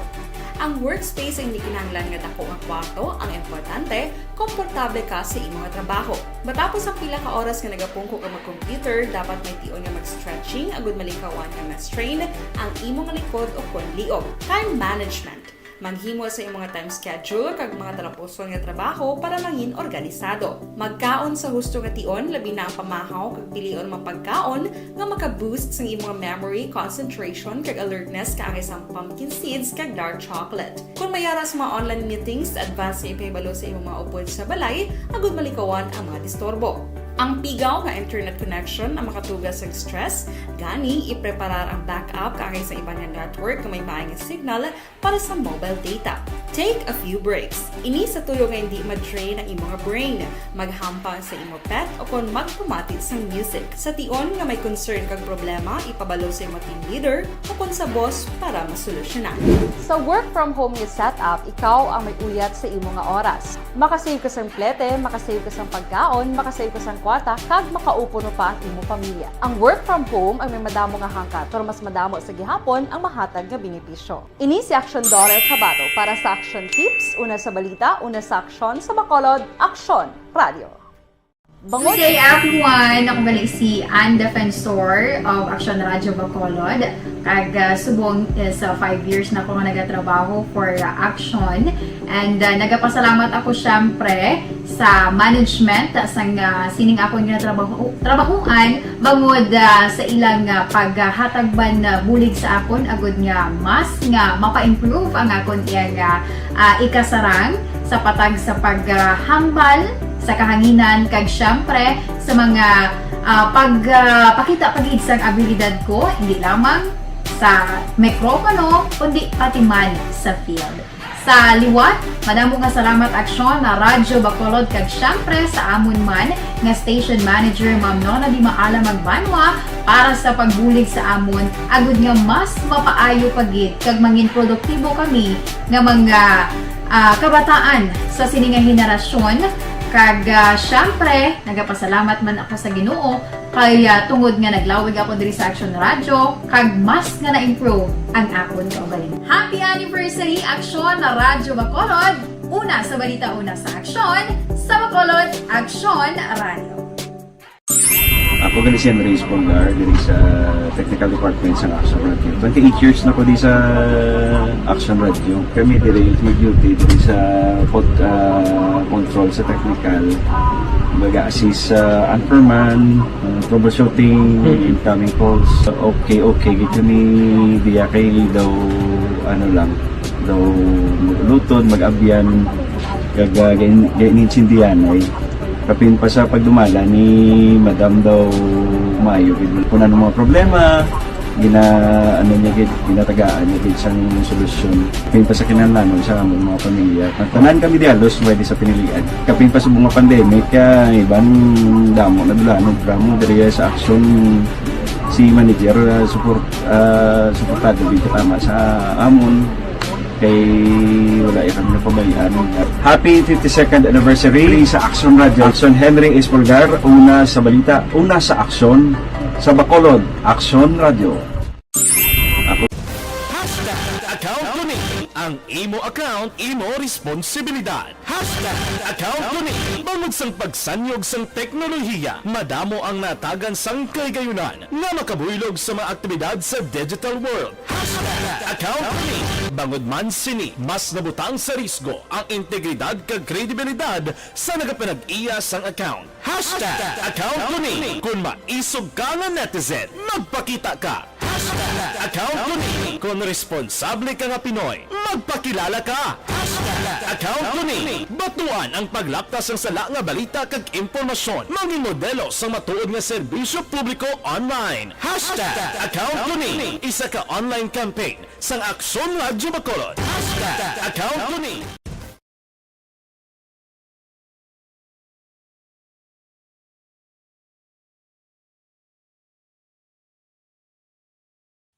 Ang workspace ay hindi kinahanglan nga dako nga kwarto, ang importante, komportable ka sa imong trabaho. Matapos ang pila ka oras nga nagapungko ka mag-computer, dapat may tion nga mag-stretching agud malikawan nga ma-strain ang imong likod o kon liog. Time management. Maghimo sa imong time schedule kag mga talapuson nga trabaho para mangin organisado. Magkaon sa husto nga tion, labi na ang pamahaw kag pilion mapagkaon nga maka-boost sa imong memory, concentration kag alertness kaangay sa pumpkin seeds kag dark chocolate. Kung mayara sa mga online meetings, advance sa ipahibalo sa imong mga upod sa balay, agud malikawan ang mga disturbo. Ang pigaw nga internet connection ang makatugas sa stress, gani ipreparar ang backup kaangay sa ibang network nga may maayong signal para sa mobile data. Take a few breaks. Ini sa tuyo nga hindi ma-drain ang imong brain, maghampang sa imong pet o kung magpumati sa music. Sa tion nga may concern kag problema, ipabalo sa imong team leader o kung sa boss para masolusyonan. Sa work from home nga setup, ikaw ang may uyat sa imong nga oras. Makasave ka sang plete, makasave ka sang pagkaon, makasave ka sang kwarta, kag makaupo no pa ang imong pamilya. Ang work from home ay may madamo nga hangkat, pero mas madamo sa gihapon ang mahatag nga benepisyo. Ini si Action Dorel Cabato para sa Action Tips, una sa balita, una sa aksyon sa Bacolod, Aksyon Radio. Good day everyone! Ako balik si Ann Defensor of Action Radio Bacolod. Kag subong is 5 years na ako nga nagatrabaho for Action. And nagapasalamat ako syempre sa management sang sining ako nga trabahuan bangod sa ilang paghatagban bulig sa akon agud nga mas nga mapa-improve ang akon iyang ikasarang sa patag sa paghambal sa kahanginan kag syempre sa mga pagpakita pagid sang abilidad ko hindi lamang sa mikropono kundi pati man sa field. Sa liwat, madamo nga salamat Aksyon na Radyo Bacolod kag syempre sa amon man nga station manager Ma'am Nona Di Maala Magbanwa para sa pagbulig sa amon agud nga mas mapaayo pagid kag mangin produktibo kami nga mga kabataan sa sining nga henerasyon. Kag syempre, nagapasalamat man ako sa Ginoo kay tungod nga naglawig ako diri sa Action Radio kag mas nga na-improve ang akon kaugalingon. Happy anniversary Action na Radyo Bacolod! Una sa balita, una sa Aksyon, sa Bacolod, Action Radio. Ako gali si Andres Polgar diri sa Technical Department sa Action Radio. 28 years na ko di sa Action Radio. Kami diri mag-duty diri sa control sa technical. Mag-assist sa anchorman, troubleshooting, incoming calls. Okay, gito ni diya kay daw daw maglutod, mag-abyan, ganinsindihan ay kapin pa sa pagdumala ni Madam daw Mayo kung ano mga problema ginatagaan niya isang solusyon kapin pa sa kinahanglan sa among mga pamilya tanan kami dialos pwede sa pinilian kapin pa sa mga pandemic ibang damo na dulanon programo diri sa action si manager suportado dito tama sa amon kay wala kami na pabayaan. Happy 52nd anniversary sa Action Radio. Action Henry Espolgar, una sa balita, una sa aksyon sa Bacolod. Action Radio. Account ko ni ang imo account, imo responsibilidad. Account ko ni bangod sang pagsanyog sang teknolohiya, madamo ang natagan sang kaygayunan nga makabuylog sa mga aktibidad sa digital world. Account ko ni bangod man sini mas nabutang sa risgo ang integridad kag kredibilidad sa nagapanag-iya sang account. Account ko ni kung maisog ka nga netizen, magpakita ka. Account ko ni kung responsable ka nga Pinoy, magpakilala ka. Account ko ni batuan ang paglaptas ng sala nga balita kag impormasyon, maging modelo sa matuod nga serbisyo publiko online. Account ko ni isa ka online campaign sang Aksyon Radyo Bacolod. Account ko ni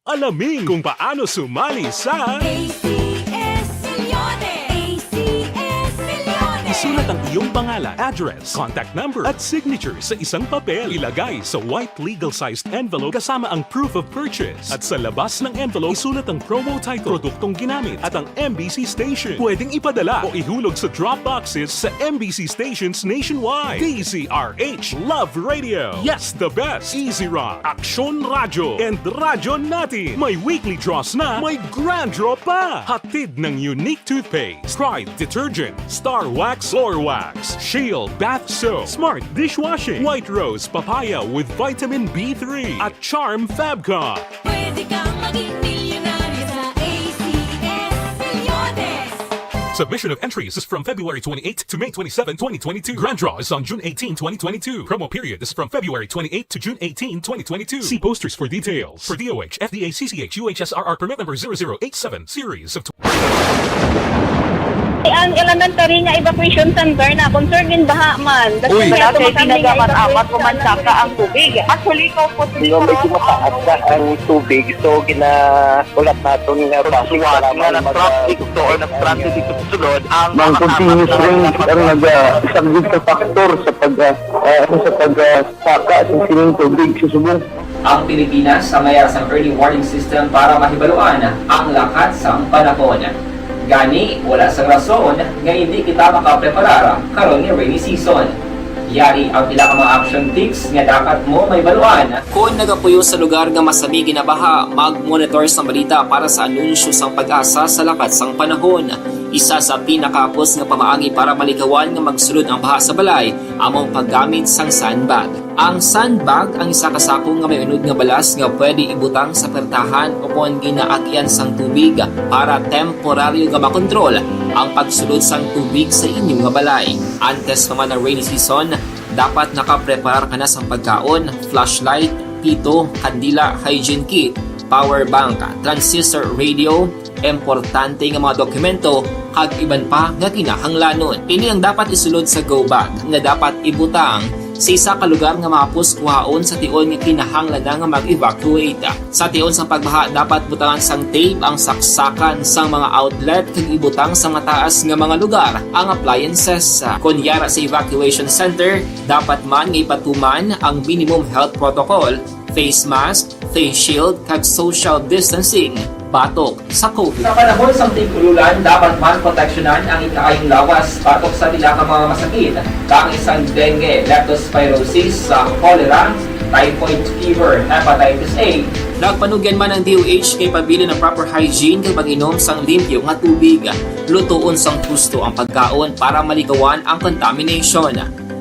Alamin kung paano sumali sa ACS Milyones! ACS Milyones! Isulat ang iyong pangalan, address, contact number at signature sa isang papel. Ilagay sa white legal-sized envelope kasama ang proof of purchase. At sa labas ng envelope, isulat ang promo title, produktong ginamit at ang MBC station. Pwedeng ipadala o ihulog sa drop boxes sa MBC stations nationwide. DZRH Love Radio. Yes, the best. Easy Rock, Aksyon Radio, and Radyo Natin. May weekly draws na, may grand draw pa. Hatid ng unique toothpaste, Pride Detergent, Star Wax Floor Wax, Shield Bath Soap, Smart Dishwashing, White Rose Papaya with Vitamin B3, at Charm Fabcon. Pwede kang maging milyonaryo sa ACS Milyones! Submission of entries is from February 28 to May 27, 2022. Grand draw is on June 18, 2022. Promo period is from February 28 to June 18, 2022. See posters for details. For DOH, FDA, CCH, UHSRR permit number 0087, series of... Ang elementary nga evacuation center na concern din baha man. Uy, kasi ginagamat-amat pumansaka ang tubig. Actually, ikaw po Medyo mataas na ang tubig. So, ulat natin nga Pagsuwat nga ng traffic to or ng traffic dito sa sulod ang mga continuous rain ang isang good factor sa pagsaka ng sining tubig sa subong. Ang Pilipinas sa mayroon sa early warning system para mahibaluan ang lakat sa panahon. Gani, wala sa rason nga hindi kita makapreparar karon ni rainy season. Yari ang pila ka mga action tips nga dapat mo may baluan. Kung nagapuyo sa lugar nga masabi ginabaha, mag-monitor sa balita para sa anunsyo sang pag-asa sa lakat sang panahon. Isa sa pinakapos nga pamaagi para malikawan nga magsulod ang baha sa balay, among paggamit sang sandbag. Ang sandbag ang isa ka sako nga may unod nga balas nga pwede ibutang sa pertahan o kung ginaagyan sang tubig para temporaryo nga makontrol ang pagsulod sang tubig sa inyong nga balay. Antes naman ng rainy season, dapat nakapreparar ka na sang pagkaon, flashlight, pito, kandila, hygiene kit, power bank, transistor radio, importante nga mga dokumento kag iban pa nga kinahanglanon. Ini ang dapat isulod sa go bag nga dapat ibutang sa isa ka lugar nga mapus kuhaon sa tion nga kinahanglan nga mag-evacuate. Sa tion sa pagbaha dapat butangan sang tape ang saksakan sang mga outlet kag ibutang sa mataas nga mga lugar ang appliances. Kunyara sa evacuation center, dapat man nga ipatuman ang minimum health protocol, face mask, face shield kag social distancing. Batok sa COVID. Sa panahon sa tigululan, dapat man proteksyonan ang ikaayong lawas batok sa pila ka mga masakit. Kang isang dengue, leptospirosis, cholera, typhoid fever, hepatitis A. Nagpanugyan man ang DOH kay pabili ng proper hygiene kay pag-inom sang limpyo nga tubig. Lutuon sang gusto ang pagkaon para maligawan ang contamination.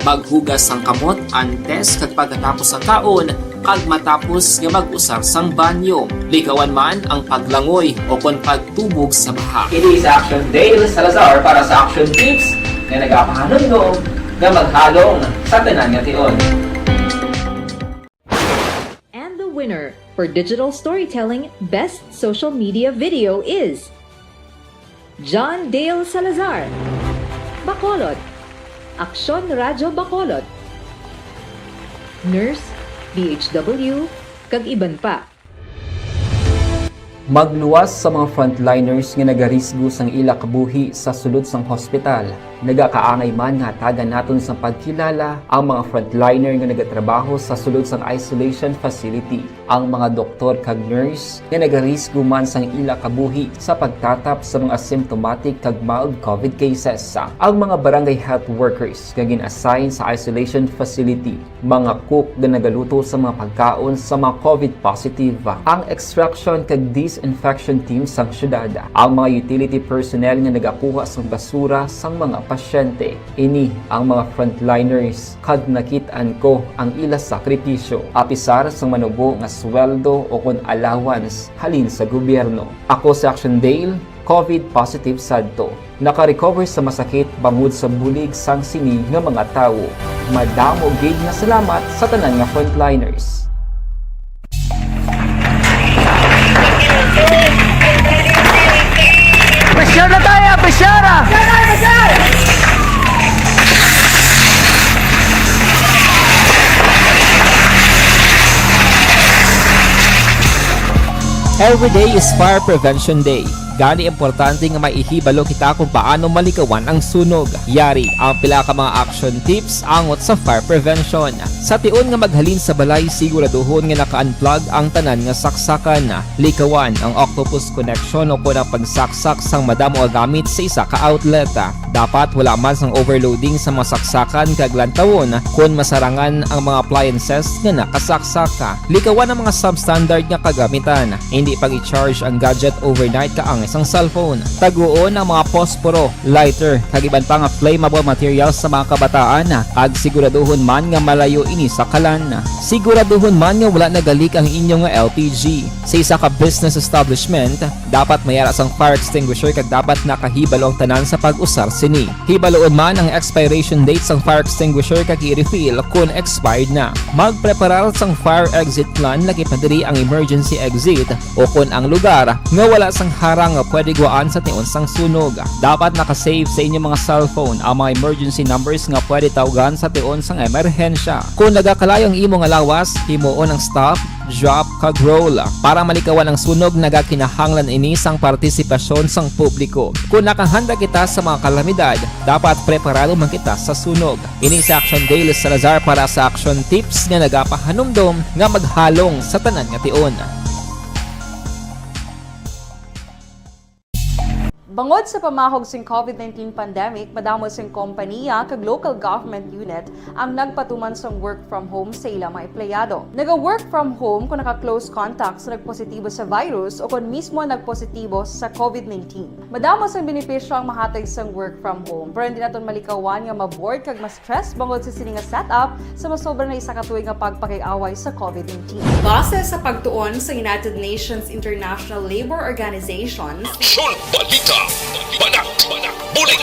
Maghugas sang kamot antes kag pagkatapos ang kaon kag matapos nga mag-usar sang banyo. Ligawan man ang paglangoy o kon pagtubog sa baha. Kini sa Action Dale Salazar para sa Action Tips nga nagapahanundong nga maghalong sa tanan nga tion. And the winner for Digital Storytelling Best Social Media Video is John Dale Salazar, Bacolod, Aksyon Radyo Bacolod, Nurse, DHW, kag iban pa. Magluwas sa mga frontliners nga nagarisgo sang ila kabuhi sa sulod sang hospital. Nagakaangay man nga tagan naton sa pagkilala ang mga frontliner nga nagatrabaho sa sulod sang isolation facility. Ang mga doktor kag nurse nga nagarisgo man sang ila kabuhi sa pagtatap sa mga asymptomatic kag mild COVID cases. Ang mga barangay health workers nga gin-assign sa isolation facility, mga cook nga nagaluto sa mga pagkaon sa mga COVID positive, ang extraction kag disinfection team sang syudad, ang mga utility personnel nga nagakuha sang basura sang mga pasyente. Ini ang mga frontliners kag nakitaan ko ang ila sakripisyo apisar sang manubo nga sweldo o kon allowance halin sa gobyerno. Ako sa Action Dale, COVID positive sadto. Naka-recover sa masakit bangod sa bulig sang sinig nga mga tawo. Madamo gid nga salamat sa tanan nga frontliners. Pressure na tayo! Pressure! Every day is Fire Prevention Day. Gani importante nga maihibalo kita kung paano malikawan ang sunog. Yari ang pila ka mga action tips angot sa fire prevention. Sa tion nga maghalin sa balay, siguraduhon nga naka-unplug ang tanan nga saksakan. Likawan ang octopus connection o kung ang pagsaksak sang madamo gamit sa isa ka outlet. Dapat wala man sang overloading sa mga saksakan kag lantawon kung masarangan ang mga appliances nga nakasaksaka. Likawan ang mga substandard nga kagamitan. Hindi pag i-charge ang gadget overnight kaang isang cellphone. Taguon ang mga posporo, lighter, kag iban pa nga flammable materials sa mga kabataan. Kag siguraduhon man nga malayo ini sa kalan. Siguraduhon man nga wala nagalik ang inyong nga LPG. Sa isa ka business establishment, dapat mayara sang fire extinguisher kag dapat nakahibalo ang tanan sa pag-usar sini. Hibaloon man ang expiration date sang fire extinguisher kag i-refill kung expired na. Magpreparar sang fire exit plan lagi pa diri ang emergency exit o kung ang lugar nga wala sang harang nga pwede guwaan sa tion sang sunog. Dapat nakasave sa inyong mga cellphone ang mga emergency numbers nga pwede tawagan sa tion sang emerhensya. Kung nagakalayo ang imong lawas, himuon ang stop, drop kag roll para malikawan ang sunog. Nagakinahanglan ini sang partisipasyon sang publiko. Kung nakahanda kita sa mga kalamidad, dapat preparado man kita sa sunog. Ini sa Action Dale Salazar para sa Action Tips nga nagapahanumdom nga maghalong sa tanan nga tion. Bangod sa pamahog sing COVID-19 pandemic, madamo sing kompanya kag local government unit ang nagpatuman sang work from home sa ilang mga empleyado. Naga-work from home kung naka-close contacts na nagpositibo sa virus o kung mismo nagpositibo sa COVID-19. Madamo sang benepisyo ang mahatag sang work from home, pero hindi naton malikawan nga ma-bored kag ma-stress bangod sa sini nga setup sa masobra na isa ka tuig nga pagpakiaway sa COVID-19. Base sa pagtuon sa United Nations International Labour Organization, Aksyon Balita! Banak! Bulig!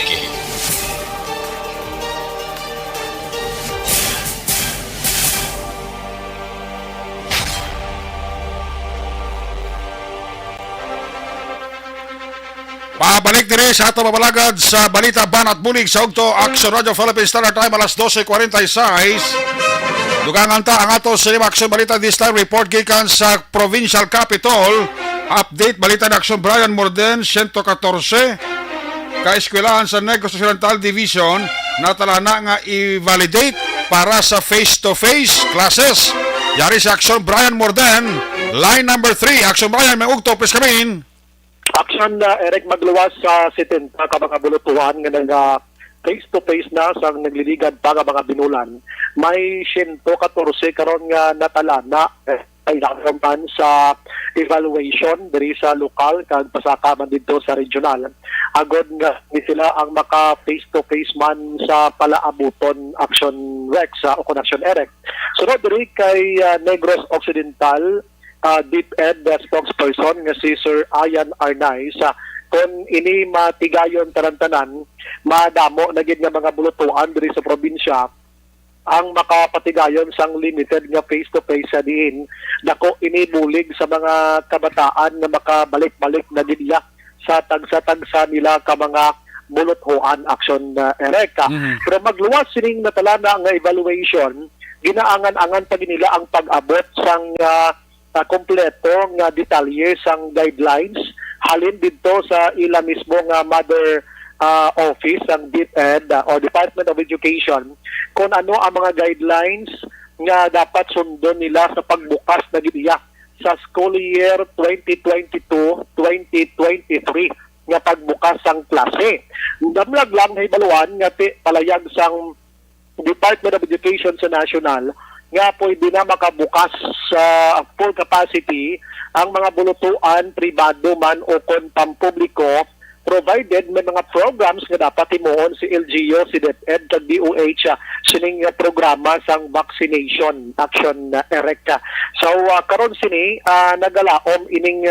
Pabalik dire sa ato mabalagad sa Balita Banat Bulig sa Ugto Action Radio Philippines Standard Time alas 12:46. Dugangan ta ang ato sa Action Balita this time report gikan sa Provincial Capitol. Update balita ng Action Brian Morden 114 kaeskwelahan sa Negros Occidental Division natalana nga i-validate para sa face-to-face classes. Yari sa Action Brian Morden, line number 3. Action Brian, may ugto, please come in. Action Eric magluwas sa 70 ka mga bulutuhan nga face-to-face na sa nagliligad para mga binulan. May 114 karon nga natala na ay nakakampan sa evaluation diri sa lokal kag pasaka man dito sa regional. Agod nga ni sila ang maka face-to-face man sa palaabuton Action Rex o Action EREC. Sunod diri kay Negros Occidental, DepEd spokesperson nga si Sir Ayan Arnay sa kung ini matigayon tarantanan, madamo na gid nga mga bulutuan diri sa probinsya ang makapatigayon sang limited nga face-to-face sa diin. Dako ini bulig sa mga kabataan na makabalik-balik na dinya sa tagsa-tagsa nila ka mga buluthoan Action EREC. Pero magluwas sining natala na nga evaluation, ginaangan-angan pa nila ang pag-abot sang kompleto nga detalye sang guidelines halin dito sa ila mismo nga mother office ang DepEd o Department of Education kung ano ang mga guidelines nga dapat sundon nila sa pagbukas na gidiya sa school year 2022-2023 nga pagbukas sang klase. Damlag lang hibaluan nga palayag sang Department of Education sa national nga pwede na makabukas sa full capacity ang mga bulutuan, pribado man o kon pampubliko, provided may mga programs nga dapat himuon si LGU, si DepEd, kag DOH, sining programa sang vaccination Action EREC. So karon sini nagalaom ining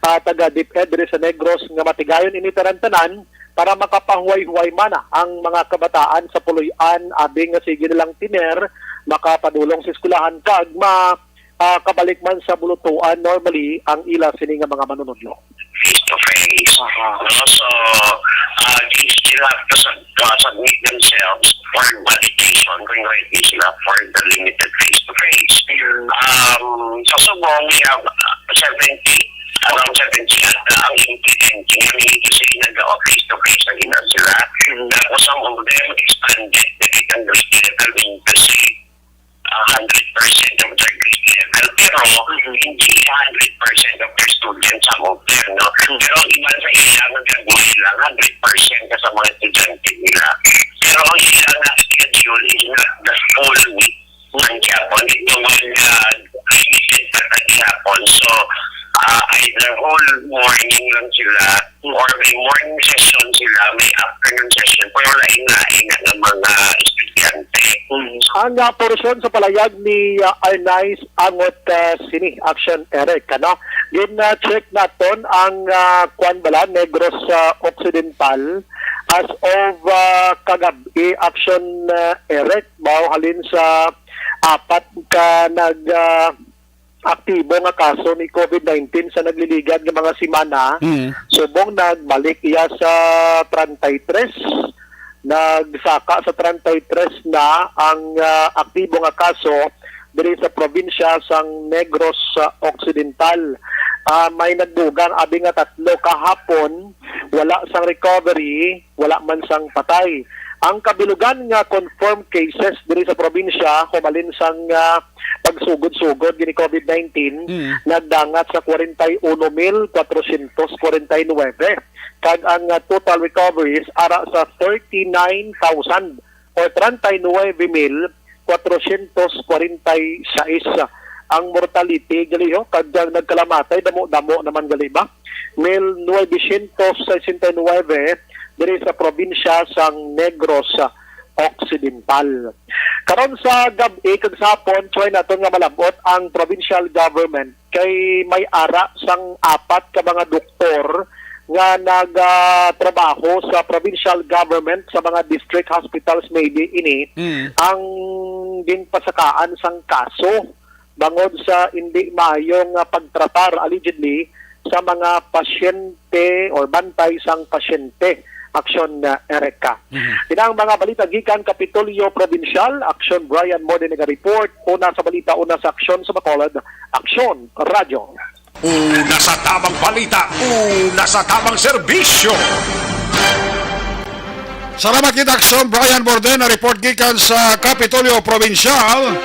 taga DepEd diri sa Negros nga matigayon ini tarantanan para makapahuway-huway man ang mga kabataan sa puloy-an abing nga sige nilang tiner makapadulong sa eskwelahan kag kabalik man sa bulutuan normally ang ila sini nga mga manunodlo. Face-to-face. So, they still have to submit themselves for validation kung ready sila for the limited face-to-face. Sa Subong, we have 70 around 70 at ang implement kami kasi nag-face-to-face na gina sila. Tapos some of them expanded the grade level into 100% of their grade level, pero hindi 100% of their students some of them, no? Pero iba sa ilang nagagawin lang 100% ka sa mga estudyante nila. Pero ang ilang na schedule is not the full week ng Japon. Ito man limited pa ng Japon. So, either whole morning lang sila or may morning session sila, may afternoon session, pero lain-lain ng mga estudyante. Ang portion sa palayag ni Arnay angot sini Action EREC, no? Gin-check naton ang Kwan Bala, Negros Occidental as of kagabi Action EREC halin sa 4 ka aktibo nga kaso ni COVID-19 sa nagliligad ng mga simana. Subong nagbalik iya sa 33, nagsaka sa 33 na ang aktibo nga kaso diri sa probinsya sang Negros Occidental. May nagdugang abi nga 3 kahapon, wala sang recovery, wala man sang patay. Ang kabilugan nga confirmed cases diri sa probinsya humalin sang pagsugod-sugod gini COVID-19 nagdangat sa 41,449 kag ang total recoveries ara sa 39,000 or 39,446. Ang mortality gali kag nagkalamatay damo-damo naman gali ba 1,969 diri sa probinsya sang Negros Occidental. Karon sa gabi kag sapon try naton nga malabot ang provincial government kay may ara sang 4 ka mga doktor nga nagtrabaho sa provincial government sa mga district hospitals maybe ini ang ginpasakaan sang kaso bangod sa hindi maayong pagtratar allegedly sa mga pasyente or bantay sang pasyente Action EREC. Inang mga balita gikan Kapitolyo Provincial, Action Brian Modena report, una sa balita, una sa Action sa Bacolod, Action Radyo. Una sa tamang balita, una sa tamang serbisyo. Salamat kita Action Brian Modena report gikan sa Kapitolyo Provincial.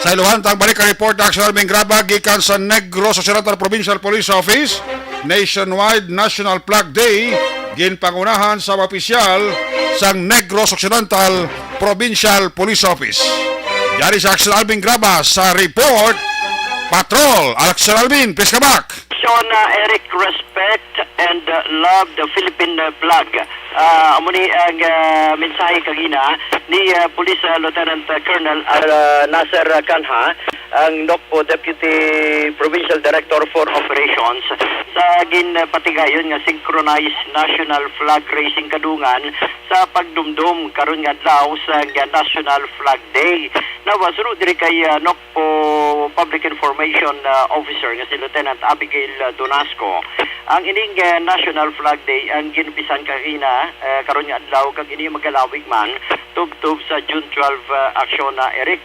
Sa iluhantang balik report Action Alming Graba gikan sa Negros Occidental Provincial Police Office. Nationwide National Flag Day ginpangunahan sa opisyal sang Negros Occidental Provincial Police Office. Yari sa Axel Alvin Graba sa report Patrol. Axel Alvin, please come back. Sean Eric, respect and love the Philippine flag. Amo ni ang mensahe kagina ni Police Lieutenant Colonel Nasser Kanha, ang NOCPO Deputy Provincial Director for Operations, sa ginpatigayon nga synchronized national flag raising kadungan sa pagdumdum karon nga adlaw sa National Flag Day. Nawasunod diri kay NOCPO Public Information Officer nga si Lieutenant Abigail Donasco. Ang ining National Flag Day ang ginpisan kagina karon nga adlaw kag ini magalawig man tubtub sa June 12 aksyon na Eric.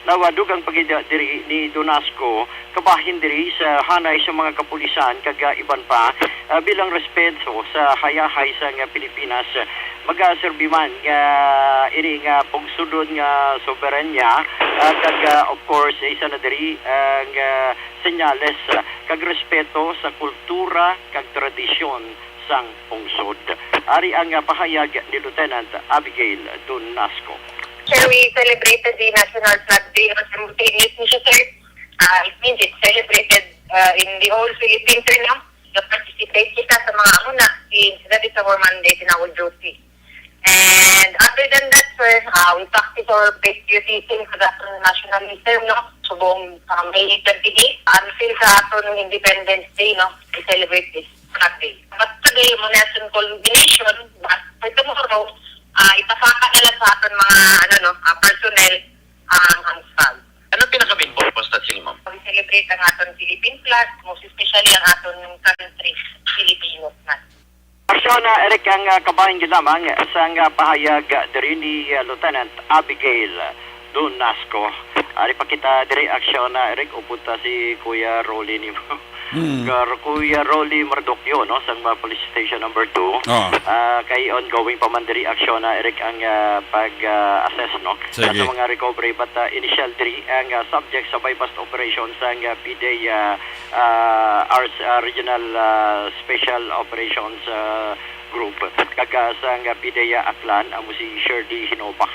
Nawadugang pagida diri ni Donasco kabahin diri sa hanay sa mga kapulisan kag iban pa bilang respeto sa hayahay sa Pilipinas magaserbi man nga ini nga pagsudod nga soberanya kag of course isa na diri ang senyales kag respeto sa kultura kag tradisyon sang pungsod. Ari ang pahayag ni Lieutenant Abigail Donasco. Sir, we celebrated the National Flag Day simultaneously, sir. It means it's celebrated in the whole Philippines, sir, no? Na-participate kita sa mga una since that is our mandate in our duty. And other than that, sir, we practice our patriotism sa nationalism, no? Subong May 28 until sa aton Independence Day, no? We celebrate this Flag Day. But today, monetary combination, but for tomorrow, ipasaka na lang sa aton mga personnel ang flag. Ano pinaka-main purpose na sila, ma'am? We celebrate ang aton Philippine flag, most especially ang aton country, Filipinos na. Aksyon na Eric ang kabahin din lamang sa pahayag diri ni Lieutenant Abigail Donasco. Ari pa kita diri aksyon na Eric upunta si Kuya Rolly ni Kuya Rolly Mardokyo, no, sa Police Station number 2. Kay ongoing pa man diri aksyon na Eric ang pag-assess, no, sa mga recovery, but initial diri ang subject sa bypass operations sa PDEA Arts Regional Special Operations Group kag sa PDEA Aklan amo si Shirley Hinobak.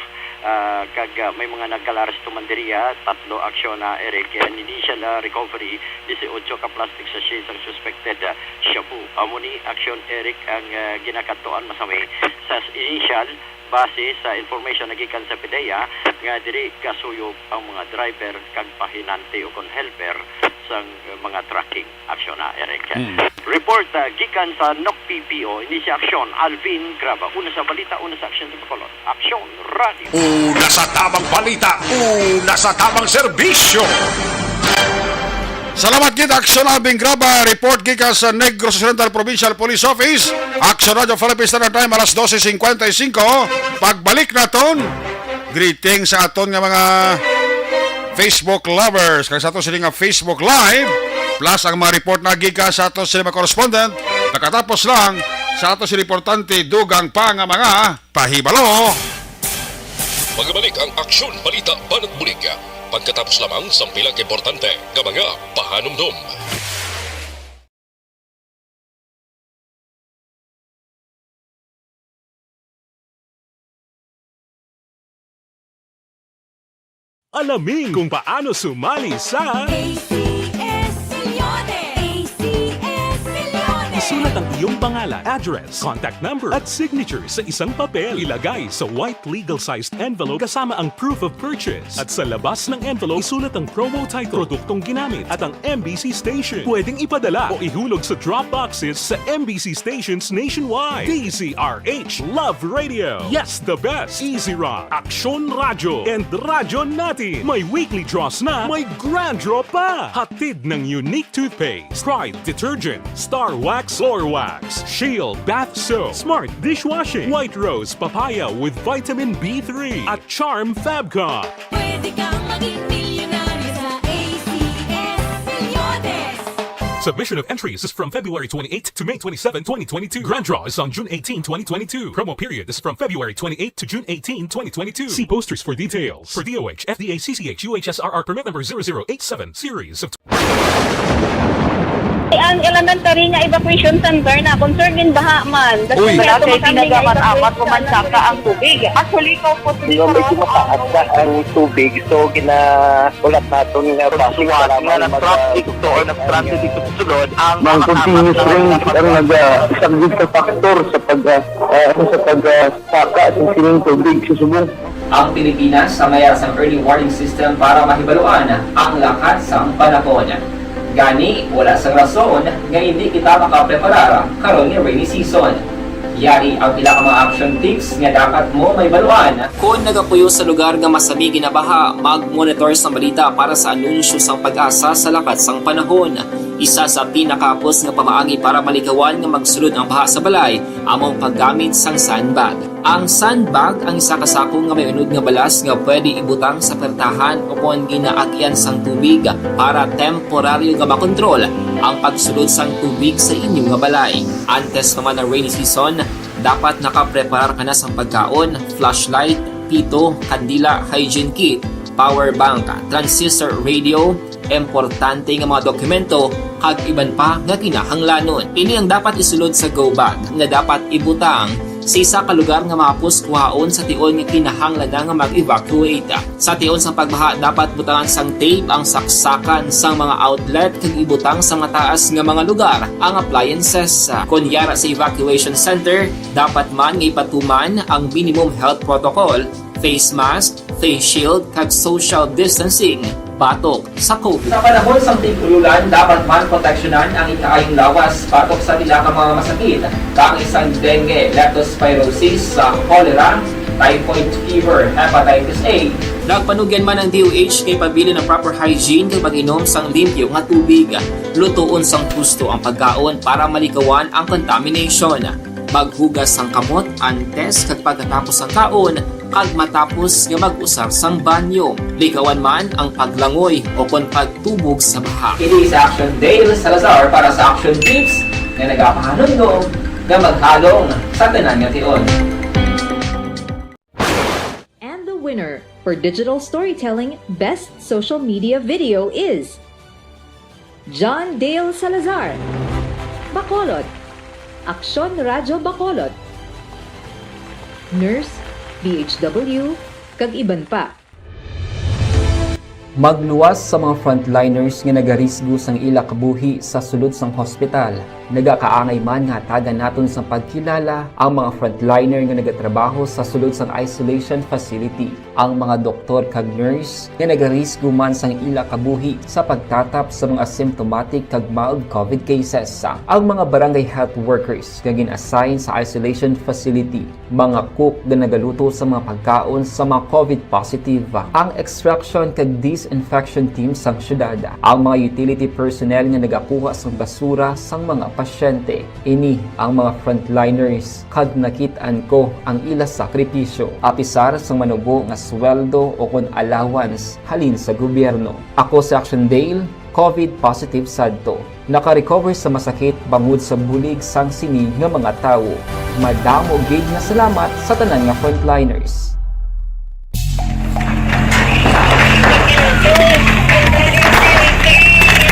Kag may mga nagkalaras tumandiriya, 3 aksyon na Eric, initial recovery 18 ka plastic sachets ang suspected shabu. Amo ni aksyon Eric ang ginakatuan masami sa initial base sa information nagikan sa PDEA nga diri kasuyop ang mga driver kag pahinante o kon helper sa mga tracking aksyon na Eric. Report gikan sa NOCPPO, ini si aksyon Alvin Graba. Una sa balita, una sa aksyon sa Bacolod. Aksyon Radio. Una sa tamang balita, una sa tamang serbisyo. Salamat gid Aksyon Alvin Graba, report gikan sa Negros Occidental Provincial Police Office. Aksyon Radio Philippine Standard Time alas 12:55. Pagbalik naton, greeting sa aton nga mga Facebook lovers kaya sa ato sila nga Facebook Live plus ang mga report na gikan sa ato sila mga correspondent. Nakatapos lang sa ato sila importante dugang pa nga mga pahibalo. Magbalik ang Aksyon Balita Banat Bulig pagkatapos lamang sa pilang importante nga mga pahanumdum. Alamin kung paano sumali sa ACS Millones! ACS Millones! Isulat ang iyong pangalan, address, contact number at signature sa isang papel. Ilagay sa white legal-sized envelope kasama ang proof of purchase. At sa labas ng envelope, isulat ang promo title, produktong ginamit at ang MBC station. Pwedeng ipadala o ihulog sa drop boxes sa MBC stations nationwide. DZRH Love Radio. Yes, the best. Easy Rock, Aksyon Radio, and Radyo Natin. May weekly draws na, may grand draw pa. Hatid ng unique toothpaste, Pride Detergent, Star Wax Floor Wax, Shield Bath Soap, Smart Dishwashing, White Rose Papaya with Vitamin B3 at Charm Fabcon. Pwede kang maging milyonaryo sa ACS Millones! Submission of entries is from February 28 to May 27, 2022. Grand draw is on June 18, 2022. Promo period is from February 28 to June 18, 2022. See posters for details. For DOH, FDA, CCH, UHSRR permit number 0087, series of Ang elementary nga evacuation center na concern din baha man. Uy. Wala kay pinagaman amat pumansaka ang tubig. Actually, ikaw po Medyo mataas na ang tubig. So, ulat natin nga Pagsiwat nga ng traffic to or ng-transit dito sa sulod, ang Mang continuous rin ang isang big factor sa pagsaka at sining tubig sa subong. Ang Pilipinas sa mayroon ng early warning system para mahibaluan ang lakas ng panahon. Gani, wala sang rason nga hindi kita makapreparar karon ni rainy season. Yari ang pila ka mga action tips nga dapat mo may baluan. Kung nagapuyo sa lugar nga masami ginabaha, mag-monitor sa balita para sa anunsyo sang pag-asa sa lakas ng panahon. Isa sa pinakapos nga pamaagi para malikawan nga magsulod ang baha sa balay, among paggamit sang sandbag. Ang sandbag ang isa kasakong nga may unod nga balas nga pwede ibutang sa pertahan upon ginaagyan sang tubig para temporaryo nga makontrol ang pagsulod sang tubig sa inyong nga balay. Antes naman ng rainy season, dapat nakapreparar ka na sang pagkaon, flashlight, pito, kandila, hygiene kit, power bank, transistor radio, importante nga mga dokumento kag iban pa nga kinahanglanon. Ini ang dapat isulod sa go bag nga dapat ibutang sa isa ka lugar nga mapus kuhaon sa tion nga kinahanglan nga mag-evacuate. Sa tion sa pagbaha dapat butangan sang tape ang saksakan sang mga outlet kag ibutang sa mataas nga mga lugar ang appliances. Kunyara sa evacuation center, dapat man nga ipatuman ang minimum health protocol, face mask, face shield kag social distancing batok sa COVID. Sa panahon sa tigululan, dapat man proteksyonan ang ikaayong lawas batok sa pila ka mga masakit, kang isang dengue, leptospirosis, cholera, typhoid fever, hepatitis A. Nagpanugyan man ang DOH kay pabili ng proper hygiene kay pag-inom sang limpyo nga tubig. Lutuon sang gusto ang pagkaon para malikawan ang contamination. Maghugas sang kamot antes kag pagkatapos ang kaon kag matapos nga mag-usar sang banyo. Likawan man ang paglangoy o kon pagtubog sa baha. It is Action Dale Salazar para sa Action Tips na nagapahanong nga maghalong sa tanan nga tion. And the winner for Digital Storytelling Best Social Media Video is John Dale Salazar, Bacolod, Aksyon Radyo Bacolod, Nurse, BHW, kag iban pa. Magluwas sa mga frontliners nga nagarisgo sang ila kabuhi sa sulod sang hospital. Nagakaangay man nga tagan naton sa pagkilala ang mga frontliner nga nagatrabaho sa sulod sang isolation facility. Ang mga doktor kag nurse nga nagarisgo man sang ila kabuhi sa pagtatap sa mga symptomatic kag mild COVID cases. Ang mga barangay health workers nga gin-assign sa isolation facility, mga cook nga nagaluto sa mga pagkaon sa mga COVID positive, ang extraction kag disinfection team sang syudad, ang mga utility personnel nga nagakuha sang basura sang mga pasyente. Ini ang mga frontliners kag nakit-an ko ang ila sakripisyo apisar sang manubo nga sweldo o kon allowance halin sa gobyerno. Ako sa Action Dale, COVID positive sadto. Naka-recover sa masakit bangod sa bulig sang sini nga mga tawo. Madamo gid nga salamat sa tanan nga frontliners.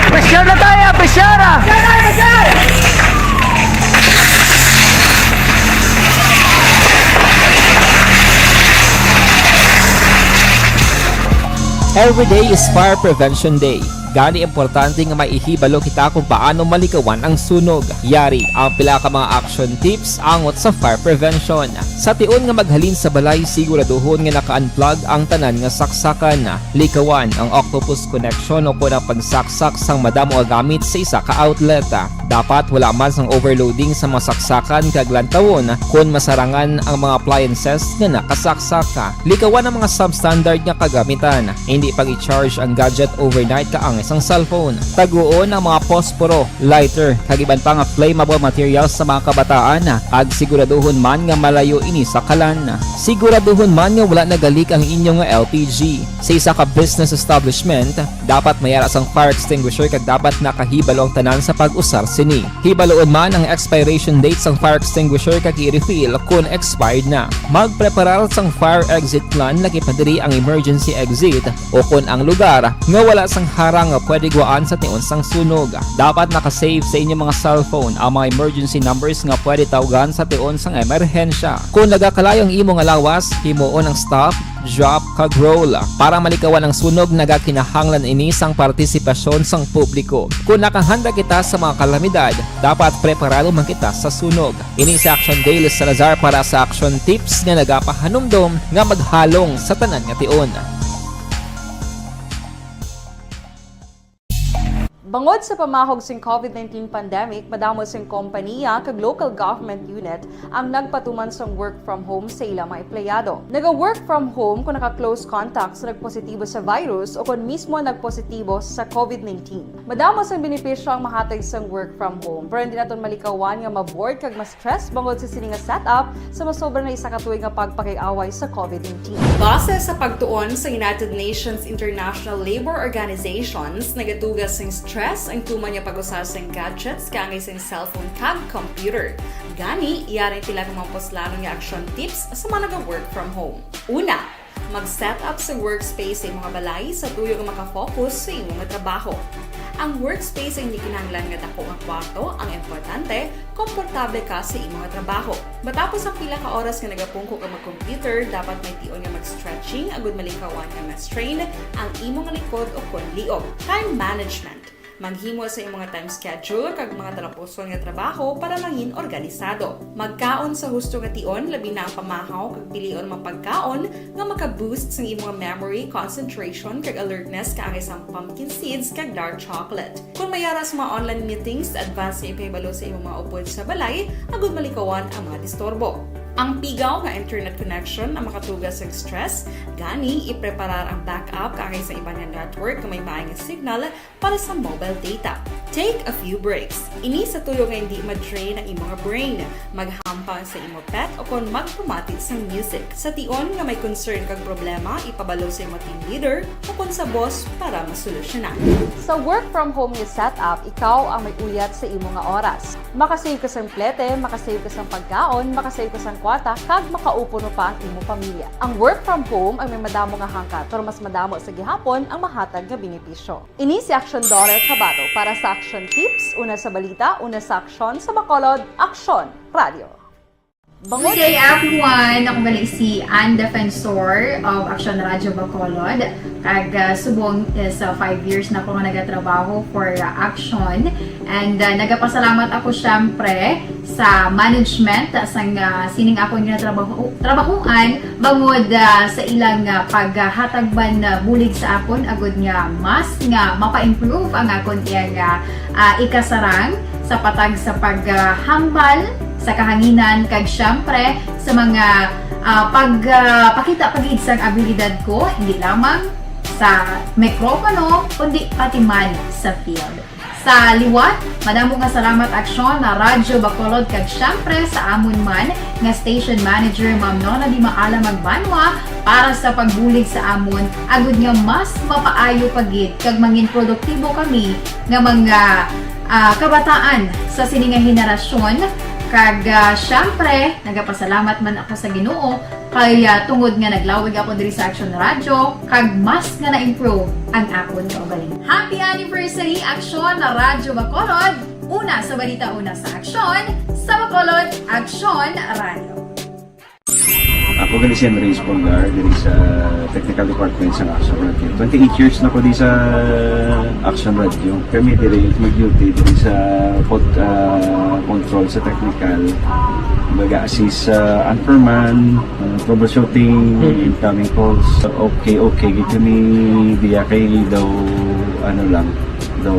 Pressure na tayo! Pressure! Every day is Fire Prevention Day. Gani importante nga maihibalo kita kung paano malikawan ang sunog. Yari ang pila ka mga action tips angot sa fire prevention. Sa tion nga maghalin sa balay, siguraduhon nga naka-unplug ang tanan nga saksakan. Likawan ang octopus connection o kung ang pagsaksak sang madamo nga gamit sa isa ka outlet. Dapat wala man sang overloading sa mga saksakan kag lantawon kung masarangan ang mga appliances nga nakasaksaka. Likawan ang mga substandard nga kagamitan. Hindi pag i-charge ang gadget overnight kaang isang cellphone. Taguon ang mga posporo, lighter, kag iban pa nga flammable materials sa mga kabataan. Kag siguraduhon man nga malayo ini sa kalan. Siguraduhon man nga wala nagalik ang inyong LPG. Sa isa ka business establishment, dapat mayara sang fire extinguisher kag dapat nakahibalo ang tanan sa pag-usar sini. Hibaloon man ang expiration date sang fire extinguisher kag i-refill kung expired na. Magpreparar sang fire exit plan lagi pa diri ang emergency exit o kung ang lugar nga wala sang harang nga pwede guwaan sa tiun sang sunog. Dapat nakasave sa inyong mga cellphone ang mga emergency numbers nga pwede tawagan sa tiun sang emerhensya. Kung nagakalayong imong alawas, himuon ang stop, drop, kag roll para malikawan ang sunog nagakinahanglan ini sang partisipasyon sang publiko. Kung nakahanda kita sa mga kalamidad, dapat preparado man kita sa sunog. Ini si Action Dale Salazar para sa action tips nga nagapahanumdom nga maghalong sa tanan nga tion. Bangod sa pamahog sing COVID-19 pandemic, madamo sing kompanya kag local government unit ang nagpatuman sang work from home sa ilang mga empleyado. Naga-work from home kung naka-close contact sa nagpositibo sa virus o kung mismo nagpositibo sa COVID-19. Madamo sang benepisyo ang mahatag sang work from home, pero hindi naton malikawan nga ma-bored kag ma-stress bangod sa sini nga setup sa masobra na isa ka tuig nga pagpakiaway sa COVID-19. Base sa pagtuon sa United Nations International Labour Organizations, nagatugas sing stress ang tuman niya pag-usar sa gadgets kangay sa cellphone kag computer. Gani, iyarin tila ng mga poslanong nga action tips sa mga nag-work from home. Una, mag-set up sa workspace sa mga balay sa tuyo nga makafocus sa imong trabaho. Ang workspace ay hindi kinahanglan nga dako nga kwarto, ang importante, komportable ka sa imong trabaho. Matapos ang pila ka oras nga nagapungko ka mag-computer, dapat may tion nga mag-stretching agud malikawan nga ma-strain ang imong likod o konliog. Time management. Maghimo sa imong time schedule kag mga talapuson nga trabaho para mangin organisado. Magkaon sa husto nga tion, labi na ang pamahaw kag pilion mapagkaon nga maka-boost sa imong memory, concentration kag alertness kaangay sa pumpkin seeds kag dark chocolate. Kung mayara sa mga online meetings, advance sa ipahibalo sa imong mga upod sa balay, agud malikawan ang mga disturbo. Ang pigaw nga internet connection ang makatugas sa stress, gani ipreparar ang backup kaangay sa ibang network na may maayong signal para sa mobile data. Take a few breaks. Ini sa tuyo nga hindi ma-drain ang imong brain. Maghampang sa imong pet o kung magpumatit sa music. Sa tion nga may concern kag problema, ipabalo sa imong team leader o kung sa boss para masolusyonan. Sa work from home nga setup, ikaw ang may uyat sa imong nga oras. Makasave ka sa plete, makasave ka sa pagkaon, makasave ka sa kwata, kag makaupo no pa ang imong pamilya. Ang work from home ay may madamo nga hangkat, pero mas madamo sa gihapon ang mahatag nga benepisyo. Ini si Action Dore Cabato para sa Action Tips, una sa balita, una sa aksyon sa Bacolod, Aksyon Radio. Good day everyone! Ako balik si Ann Defensor of Action Radio Bacolod. Kag subong is 5 years na ako nga nagatrabaho for Action. And nagapasalamat ako syempre sa management sang sining ako nga trabahuan bangod sa ilang paghatagban bulig sa akon agud nga mas nga mapa-improve ang akon nga ikasarang sa patag sa paghambal sa kahanginan kag syempre sa mga pagpakita pagid sang abilidad ko hindi lamang sa mikropono kundi pati man sa field. Sa liwat, madamo nga salamat Aksyon na Radyo Bacolod kag syempre sa amon man nga station manager Ma'am Nona Di Maala Magbanwa para sa pagbulig sa amon agud nga mas mapaayo pagid kag mangin produktibo kami nga mga kabataan sa sininga henerasyon. Kag syempre, nagapasalamat man ako sa Ginoo kay tungod nga naglawig ako diri sa Action Radio kag mas nga na-improve ang akon kaugalingon. Happy anniversary Action na Radyo Bacolod! Una sa balita, una sa aksyon sa Bacolod, Action Radio. Ako gali si Andres Polgar diri sa Technical Department sa Action Radio. 28 years na ko di sa Action Radio. Kami diri mag-duty diri sa control sa technical. Mag-assist sa anchorman, troubleshooting, incoming calls. Okay. Gito ni diya kay daw daw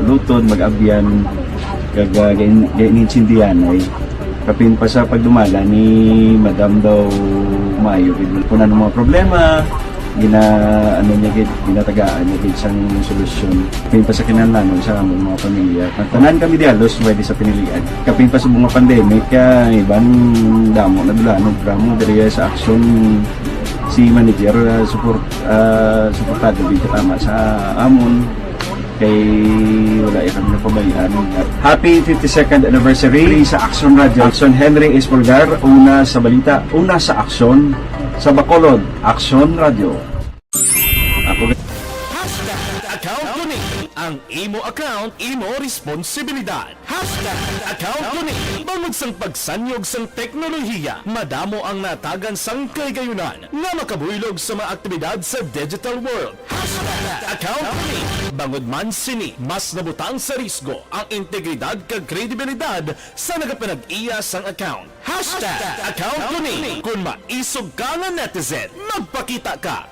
lutod, mag-abyan, ganinsindihan ay kapin pa sa pagdumala ni Madam daw Mayo kung ano mga problema ginatagaan niya isang solusyon kapin pa sa kinahanglan sa among mga pamilya tanan kami dialos pwede sa pinilian kapin pa sa mga pandemic ibang damo na dulanog drama diri sa aksyon si manager suportado din katama sa amon kay wala kami napabayaan. Happy 52nd anniversary sa Action Radio. Action Henry Espolgar, una sa balita, una sa aksyon sa Bacolod, Action Radio. Ako Account ko ni ang imo account, imo responsibilidad. Account ko ni bangod sang pagsanyog sang teknolohiya, madamo ang natagan sang kaygayunan nga makabuylog sa mga aktibidad sa digital world. Account ko ni bangod man sini mas nabutang sa risgo ang integridad kag kredibilidad sa nagapanag-iya sang account. Account ko ni kung maisog ka nga netizen, magpakita ka.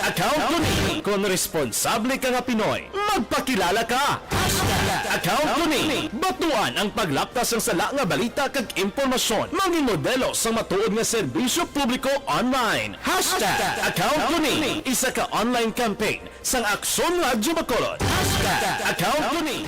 Account ko ni kung responsable ka nga Pinoy, magpakilala ka. Account ko ni batuan ang paglaptas ng sala nga balita kag impormasyon, maging modelo sa matuod nga serbisyo publiko online. Account ko ni isa ka online campaign sang Aksyon Radyo Bacolod. Account ko ni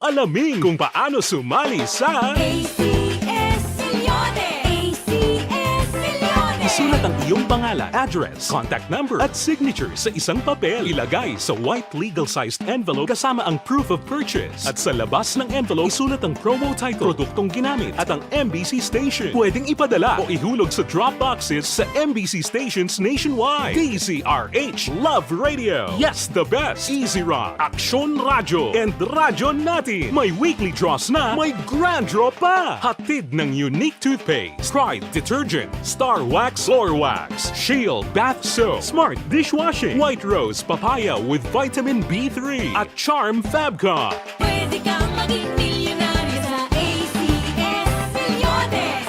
Alamin kung paano sumali sa ACS Millones! ACS Millones! Isulat ang iyong pangalan, address, contact number at signature sa isang papel. Ilagay sa white legal-sized envelope kasama ang proof of purchase. At sa labas ng envelope, isulat ang promo title, produktong ginamit at ang MBC station. Pwedeng ipadala o ihulog sa drop boxes sa MBC stations nationwide. DZRH Love Radio. Yes, the best. Easy Rock, Aksyon Radyo, and Radyo Natin. May weekly draws na, may grand draw pa. Hatid ng unique toothpaste, Pride Detergent, Star Wax Floor Wax, Shield Bath Soap, Smart Dishwashing, White Rose Papaya with Vitamin B3 at Charm Fabcon. Pwede kang maging milyonaryo sa ACS Millones!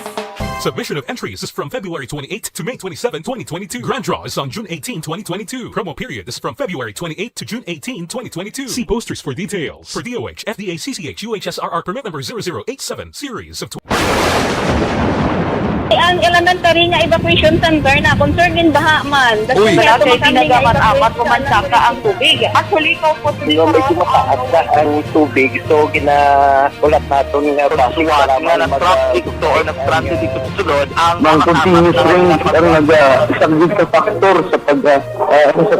Submission of entries is from February 28 to May 27, 2022. Grand draw is on June 18, 2022. Promo period is from February 28 to June 18, 2022. See posters for details. For DOH, FDA, CCH, UHSRR permit number 0087, series of Ang elementary nga evacuation center na concern din baha man. Uy, kasi tinagaman apat pumansaka ang tubig. Actually, ikaw po Di ba medyo mataas na ang tubig, so ginaulat natin nga pasuwat nga nag-traffic to or nag-traffic dito sa sulod ang ng continuous range ang nag-subject sa factor sa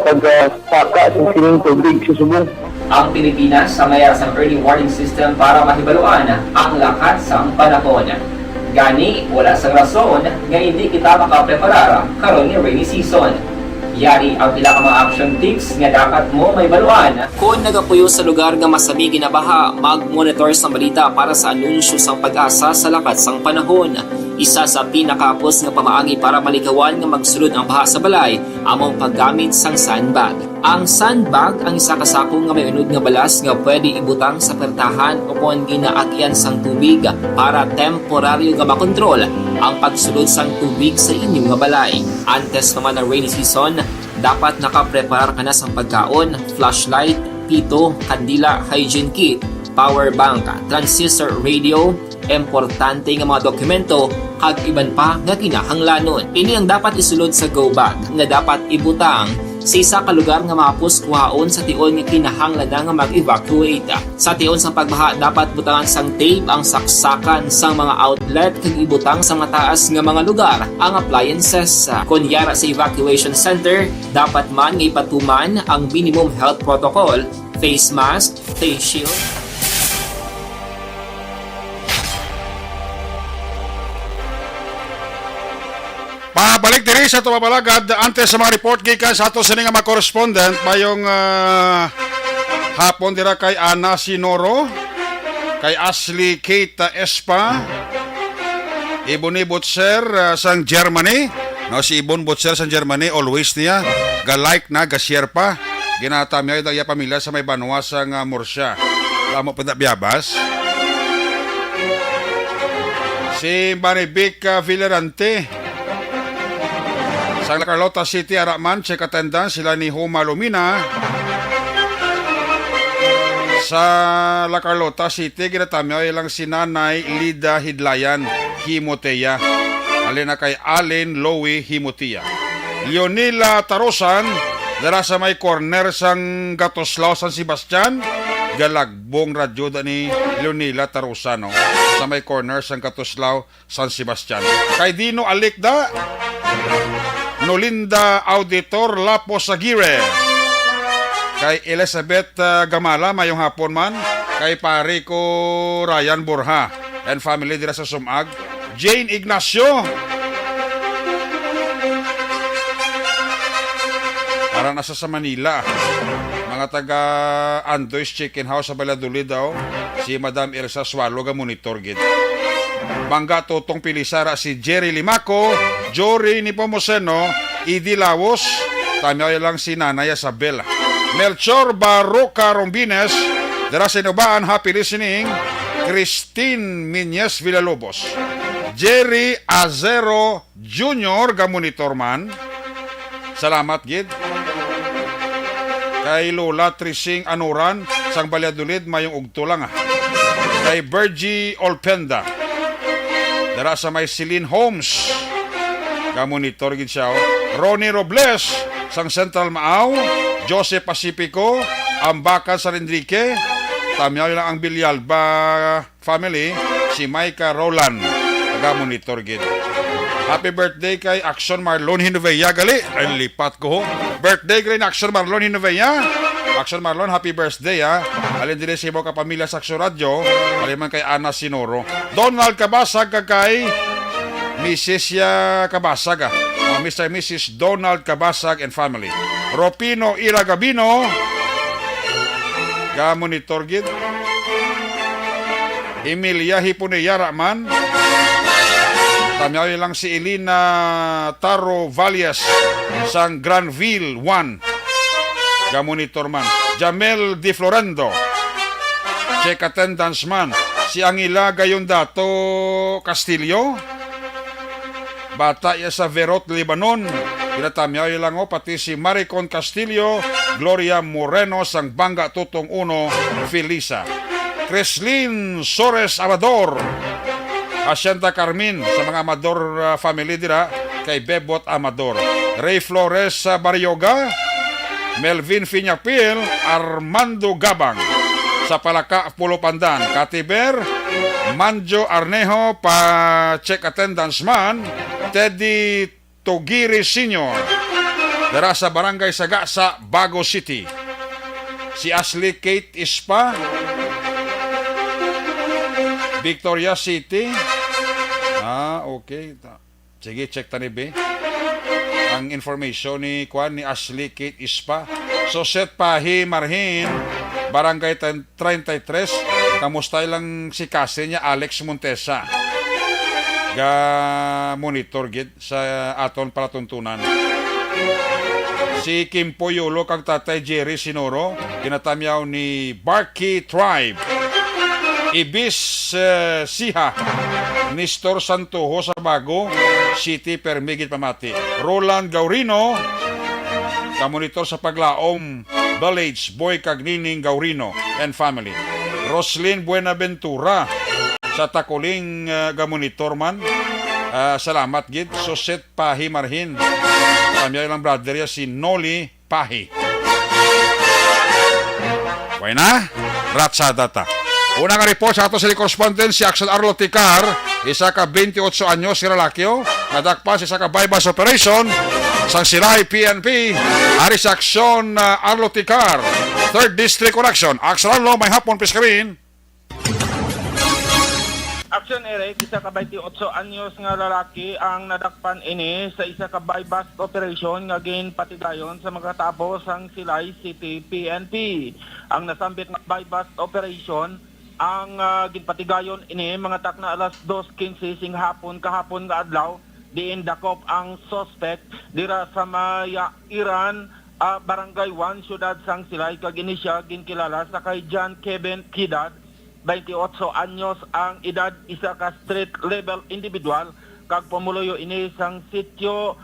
pagsaka sa sining tubig sa subong. Ang Pilipinas sa mayroon sa early warning system para mahibaluan ang lakat sang panahon. Gani, wala sa rason nga hindi kita makapreparar karon nga rainy season. Yari ang pila ka mga action tips nga dapat mo may baluan. Kung nagapuyo sa lugar nga masabi ginabaha, mag-monitor sa balita para sa anunsyo sang pag-asa sa lakat sang panahon. Isa sa pinakapos nga pamaagi para malikawan nga magsulod ang baha sa balay, among paggamit sang sandbag. Ang sandbag ang isa kasakong nga may unod nga balas nga pwede ibutang sa pertahan upon ginaagyan sang tubig para temporaryo nga makontrol ang pagsulod sang tubig sa inyong nga balay. Antes naman ng rainy season, dapat nakapreparar ka na sang pagkaon, flashlight, pito, kandila, hygiene kit, power bank, transistor radio, importante nga mga dokumento kag iban pa nga kinahanglanon. Ini ang dapat isulod sa go bag nga dapat ibutang sa isa ka lugar nga mapus kuhaon sa tion nga kinahanglan nga mag-evacuate. Sa tion sa pagbaha dapat butangan sang tape ang saksakan sang mga outlet kag ibutang sa mataas nga mga lugar ang appliances. Kunyara sa evacuation center, dapat man nga ipatuman ang minimum health protocol, face mask, face shield. Pabalik diri sa tumabalagad antes sa mga report gikan sa ato sa nga mga correspondent mayong hapon dira kay Ana Sinoro, kay Ashley Kate Espa, Ibon Butcher sang Germany. No, si Ibon Butcher sang Germany always niya ga-like na ga-share pa. Ginatam niya iya pamilya sa may banwa sang Murcia. Amo pa biyabas. Si Marivic Villarante sa La Carlota City, Araman, check attendance sila ni Huma Lumina. Sa La Carlota City, ginatamyo ilang si Nanay Lida Hidlayan Himoteya. Alin na kay Allen Lowy Himoteya. Leonila Tarosan, dara sa may corner sang Gatoslao San Sebastian. Galagbong radyo da ni Leonila Tarosan, no? Sa may corner sang Gatoslao San Sebastian. Kay Dino Alikda, Nolinda Auditor Lapos Aguirre, kay Elizabeth Gamala mayong hapon man, kay pare ko Ryan Borja, and family dira sa Sumag. Jane Ignacio. Para nasa sa Manila. Mga taga Andoy's Chicken House sa Valladolid daw. Si Madam Elsa Swalo ga monitor gid. Bangga Totong Pilisara si Jerry Limaco, Jory Nipomuceno, Idi Lawos, tamay lang si Nanay Isabel. Melchor Barroca Rombines, dara sa Inubaan, happy listening. Christine Minyes Villalobos. Jerry Azero Jr. ga monitor man. Salamat gid. Kay Lola Trising Anuran sang Valladolid mayong ugto lang Kay Bergie Olpenda dara sa may Celine Homes ga-monitor gid siya. Ronnie Robles sang Central Maaw. Joseph Pacifico Ambacan San Enrique. Tamyaw lang ang Villalba family. Si Micah Roland ga-monitor gid. Happy birthday kay Action Marlon Hinovea gali. Ay lipat ko ho. Birthday kay Action Marlon Hinovea. Action Marlon, happy birthday ha. Alin din sa ka pamilya sa Action Radio. Alin man kay Ana Sinoro. Donald Kabasag kay Mrs. Kabasag Mr. and Mrs. Donald Kabasag and family. Ropino Iragabino ga monitor gid. Emilia Hipuneyara man. Tamyaw lang si Elina Taro Valles sang Granville 1. Ga-monitor man. Jamel Di Florendo. Check attendance man. Si Angela Gayondato Castillo. Bata ya sa Verot, Lebanon. Pinatamyaw lang pati si Maricon Castillo. Gloria Moreno sang Bangga Tutong 1. Felisa. Creslin Sores Amador. Asienta Carmin sa mga Amador family dira kay Bebot Amador. Ray Flores Baryoga, Melvin Fiñapil, Armando Gabang sa Palaka Pulo Pandan, Katiber, Manjo Arnejo pa check attendance man, Teddy Togiri Sr. dara sa Barangay Saga sa Bago City. Si Ashley Kate Ispa, Victoria City. Okay. Sige, check tani be. Ang information ni Kwan ni Ashley Kate Ispa. Soset Pahi Marhin, Barangay 33. Kamusta lang si Kase niya Alex Montesa. Ga monitor gid sa aton palatuntunan. Si Kim Poyolo kag Tatay Jerry Sinoro, kinatamyaw ni Barky Tribe. Ibis Siha, Nestor Santoho sa Bago City, Permigit Pamati. Roland Gaurino, kamonitor sa Paglaom Village, Boy Cagnining Gaurino and family. Roslyn Buenaventura sa Takuling gamonitor man. Salamat gid. Soset Pahi Marhin. Kamya lang brother ya si Noli Pahi. Buena, ratsada ta. Unang report sa ato sa correspondent si Axel Arlo Ticar, isa ka 28 anyos si lalakyo, nadakpan sa isa ka bypass operation sang Silay PNP, ari sa aksyon Arlo Ticar, 3rd District Correction. Axel Arlo, may hapon piskarin. Action Eric, isa ka 28 anyos nga lalaki ang nadakpan ini sa isa ka bypass operation nga ginpatigayon sa magkatapos ang Silay City PNP. Ang nasambit nga bypass operation ang ginpatigayon ini mga takna alas 2:15 sing hapon kahapon nga adlaw diin dakop ang suspect dira sa Maya Iran, Barangay 1, Syudad sang Silay. Kag ini siya ginkilala sa kay John Kevin Kidad, 28 anyos ang edad, isa ka street level individual kag pumuluyo ini sang sitio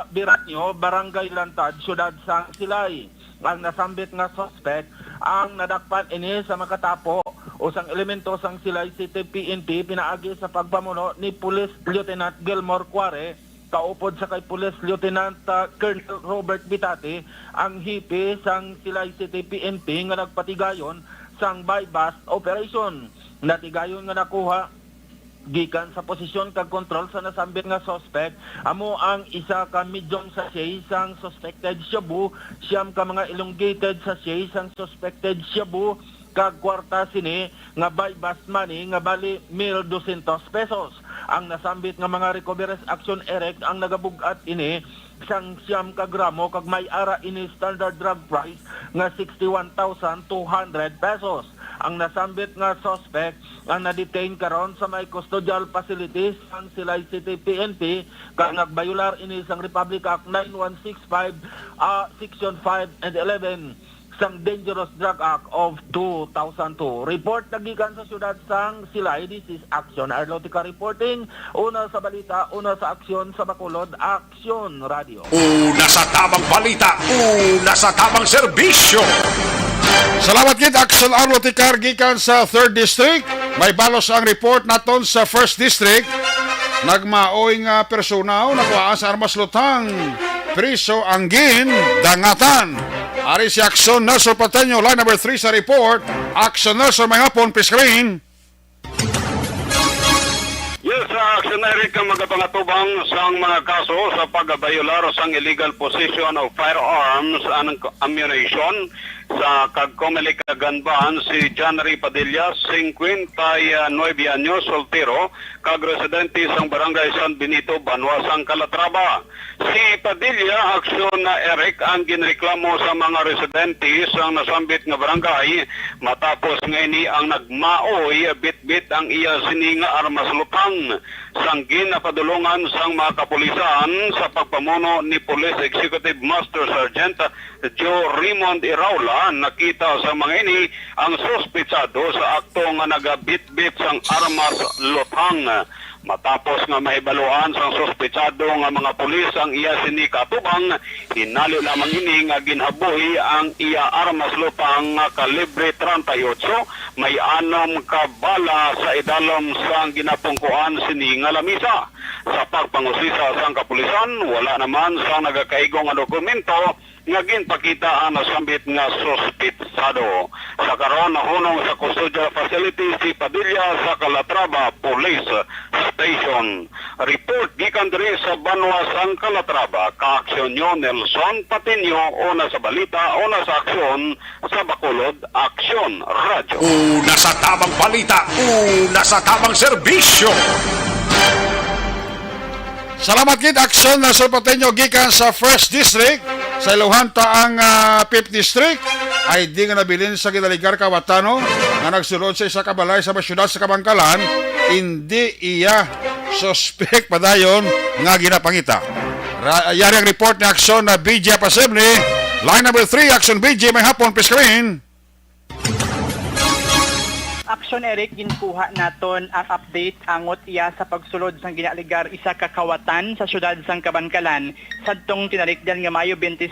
Biranyo, Barangay Lantad, Syudad sang Silay. Ang nasambit nga suspect ang nadakpan ini sa makatapo usang elemento sang Silay City PNP pinaagi sa pagpamuno ni Police Lieutenant Gilmore Cuare, kaupod sa kay Police Lieutenant Colonel Robert Bitati, ang hipi sang Silay City PNP nga nagpatigayon sang bypass operation. Natigayon nga nakuha gikan sa posisyon kag kontrol sa nasambit nga suspect amo ang isa ka medium sachet sang suspected shabu, siyam ka mga elongated sachet sang suspected shabu, kag kwarta sini nga bypass money nga bali 1,200 pesos. Ang nasambit nga mga recoveries action erect ang nagabugat ini sang siyam ka gramo kag may ara ini standard drug price nga 61,200 pesos. Ang nasambit nga suspect ang na-detain karon sa may custodial facilities ang Silay City PNP kag nagbayular ini sang Republic Act 9165 Section 5 and 11 sang Dangerous Drug Act of 2002. Report nagikan sa syudad sang Silay. This is Action Arlotica reporting. Una sa balita, una sa aksyon sa Bacolod, Action Radio. Una sa tamang balita, una sa tamang serbisyo. Salamat kit Action Arlotica gikan sa 3rd District. May balos ang report naton sa 1st District. Nagmaoy nga personaw nakuhaan sa armas lutang. Priso Anggin, Dangatan. Ari si Action Nelson Pateño, line number 3 sa report. Action Nelson, may hapon, piscreen. Yes, Action Eric ang magapangatubang sang mga kaso sa pagbayular sang illegal possession of firearms and ammunition sa Kagcomelec Ganban si Janry Padilla, 59 anyos, soltero, kag residente sang barangay San Benito, Banwa, sang Calatrava. Si Padilla, Aksyon na Eric, ang ginreklamo sa mga residente sang nasambit nga barangay matapos ngayon ang nagmaoy bit-bit ang iya sininga armas lutang. Sang ginapadulungan sang mga kapulisan sa pagpamuno ni Police Executive Master Sergeant Joe Raymond Iraula, nakita sa mga ini ang suspitsado sa akto nga nagabit-bit sang armas lutang. Matapos nga mahibaluan sang suspitsado nga mga pulis ang iya sinikatubang, hinalo lamang ini nga ginhaboy ang iya armas lutang nga kalibre 38, may 6 ka bala sa idalom sang ginapungkuan sini nga lamisa. Sa pagpangusisa sang kapulisan, wala naman sang nagakaigong nga dokumento nga ginpakita ang nasambit nga suspitsado. Sa karon nahunong sa custodial facility si Padilla sa Calatrava Police Station. Report gikan diri sa Banwa, sang Calatrava, ka-aksyon nyo Nelson Pateño, una sa balita, una sa aksyon sa Bacolod, Aksyon Radio. Una sa tamang balita, una sa tamang serbisyo. Salamat kit Action Nelson Pateño gikan sa 1st District. Sa iluhan ta ang 5th District ay di nga nabilin sa Gidaligar Kawatano nga nagsulod sa isa kabalay sa syudad sa Kabangkalan. Hindi iya suspect padayon nga ginapangita. Yari ang report ni Action na BJ Pasibli. Line number 3, Action BJ, may hapon, piscreen. Action Eric, ginkuha naton ang update angot iya sa pagsulod sang ginaligar isa ka kawatan sa syudad sang Kabangkalan sadtong tinarikdan nga Mayo 26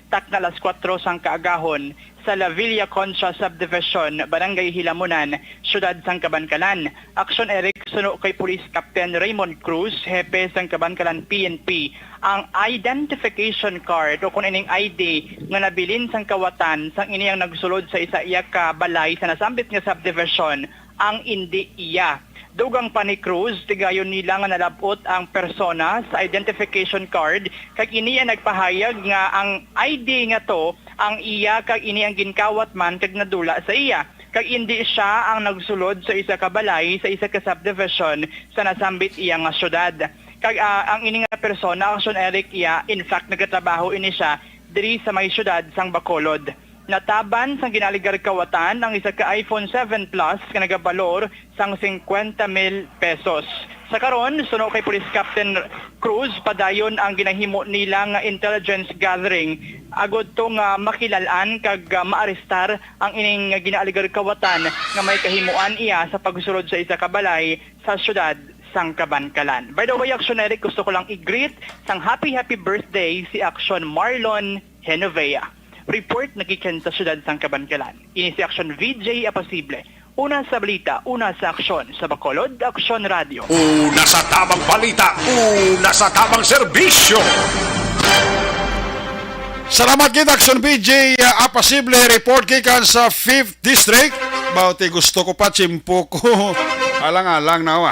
tak na alas 4 sang kaagahon sa La Villa Concha Subdivision, Barangay Hilamunan, syudad sang Kabangkalan. Action Eric, suno kay Police Captain Raymond Cruz, hepe sang Kabangkalan PNP, ang identification card o kung ining ID nga nabilin sang kawatan sang iniyang nagsulod sa isa iya ka balay sa nasambit nga subdivision ang hindi iya. Dugang pa ni Cruz, tigayon nila nga nalabot ang persona sa identification card kag iniya nagpahayag nga ang ID nga to ang iya kag ini ang ginkawat man kag nadula sa iya. Kag hindi siya ang nagsulod sa isa ka balay sa isa ka subdivision sa nasambit iya nga syudad. Kag ang ini nga persona, Action Eric, iya in fact nagatrabaho ini siya diri sa may syudad sang Bacolod. Nataban sang ginaligar kawatan ang isa ka iPhone 7 Plus nga nagabalor sang 50,000 pesos. Sa karon, suno kay Police Captain Cruz, padayon ang ginahimo nila nga intelligence gathering agod to nga makilalan kag maarestar ang ining ginaligar kawatan nga may kahimuan iya sa pagsulod sa isa ka balay sa syudad sang Kabangkalan. By the way, Action Eric, gusto ko lang i-greet sang happy birthday si Action Marlon Genovea. Report nagikan sa syudad sang Kabangkalan. Ini si Action VJ Apasible. Una sa balita, una sa aksyon sa Bacolod, Action Radio. Una sa tamang balita, una sa tamang serbisyo. Salamat kit Action VJ Apasible. Report gikan sa 5th District. Bauti gusto ko pa chimpo ko. Alang-alang na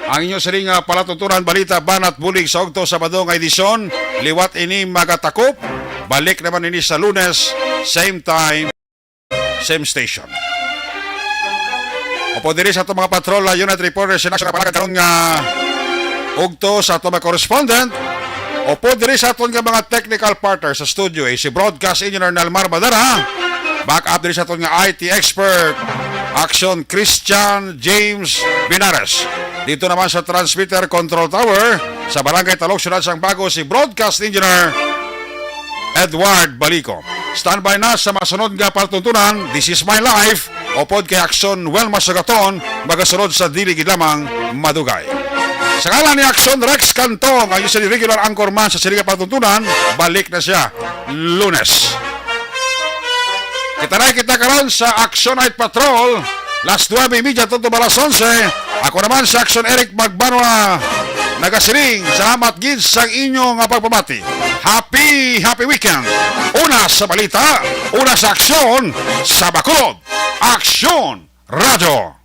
ang inyo siring palatuturan balita banat bulig sa Ogto Sabado nga edisyon. Liwat ini magatakop. Balik naman ini sa Lunes, same time. same station. Opo diri sa itong mga patrol unit reporters sa national karon nga ugto sa itong mga correspondent. Opo diri sa itong mga technical partner sa studio si broadcast engineer Nalmar Badara. Back up diri sa itong nga IT expert Action Christian James Binares. Dito naman sa transmitter control tower sa Barangay Talog, Syudad sang Bago si broadcast engineer Edward Balico. Standby na sa masunod nga pagtuntunan. This is my life. Opod kay Action Welma Sagaton, magasunod sa dili gid lamang madugay. Sa ngalan ni Action Rex Cantong, ang usually regular anchorman sa Siliga Pagtuntunan, balik na siya Lunes. Kita karon sa Action Night Patrol, last 9:30 tunto balas 11. Ako naman sa Action Eric Magbanwa, nagasiling, salamat gid sa inyong pagpamati. Happy weekend. Una sa balita, una sa aksyon, sa Bacolod. Aksyon Radio.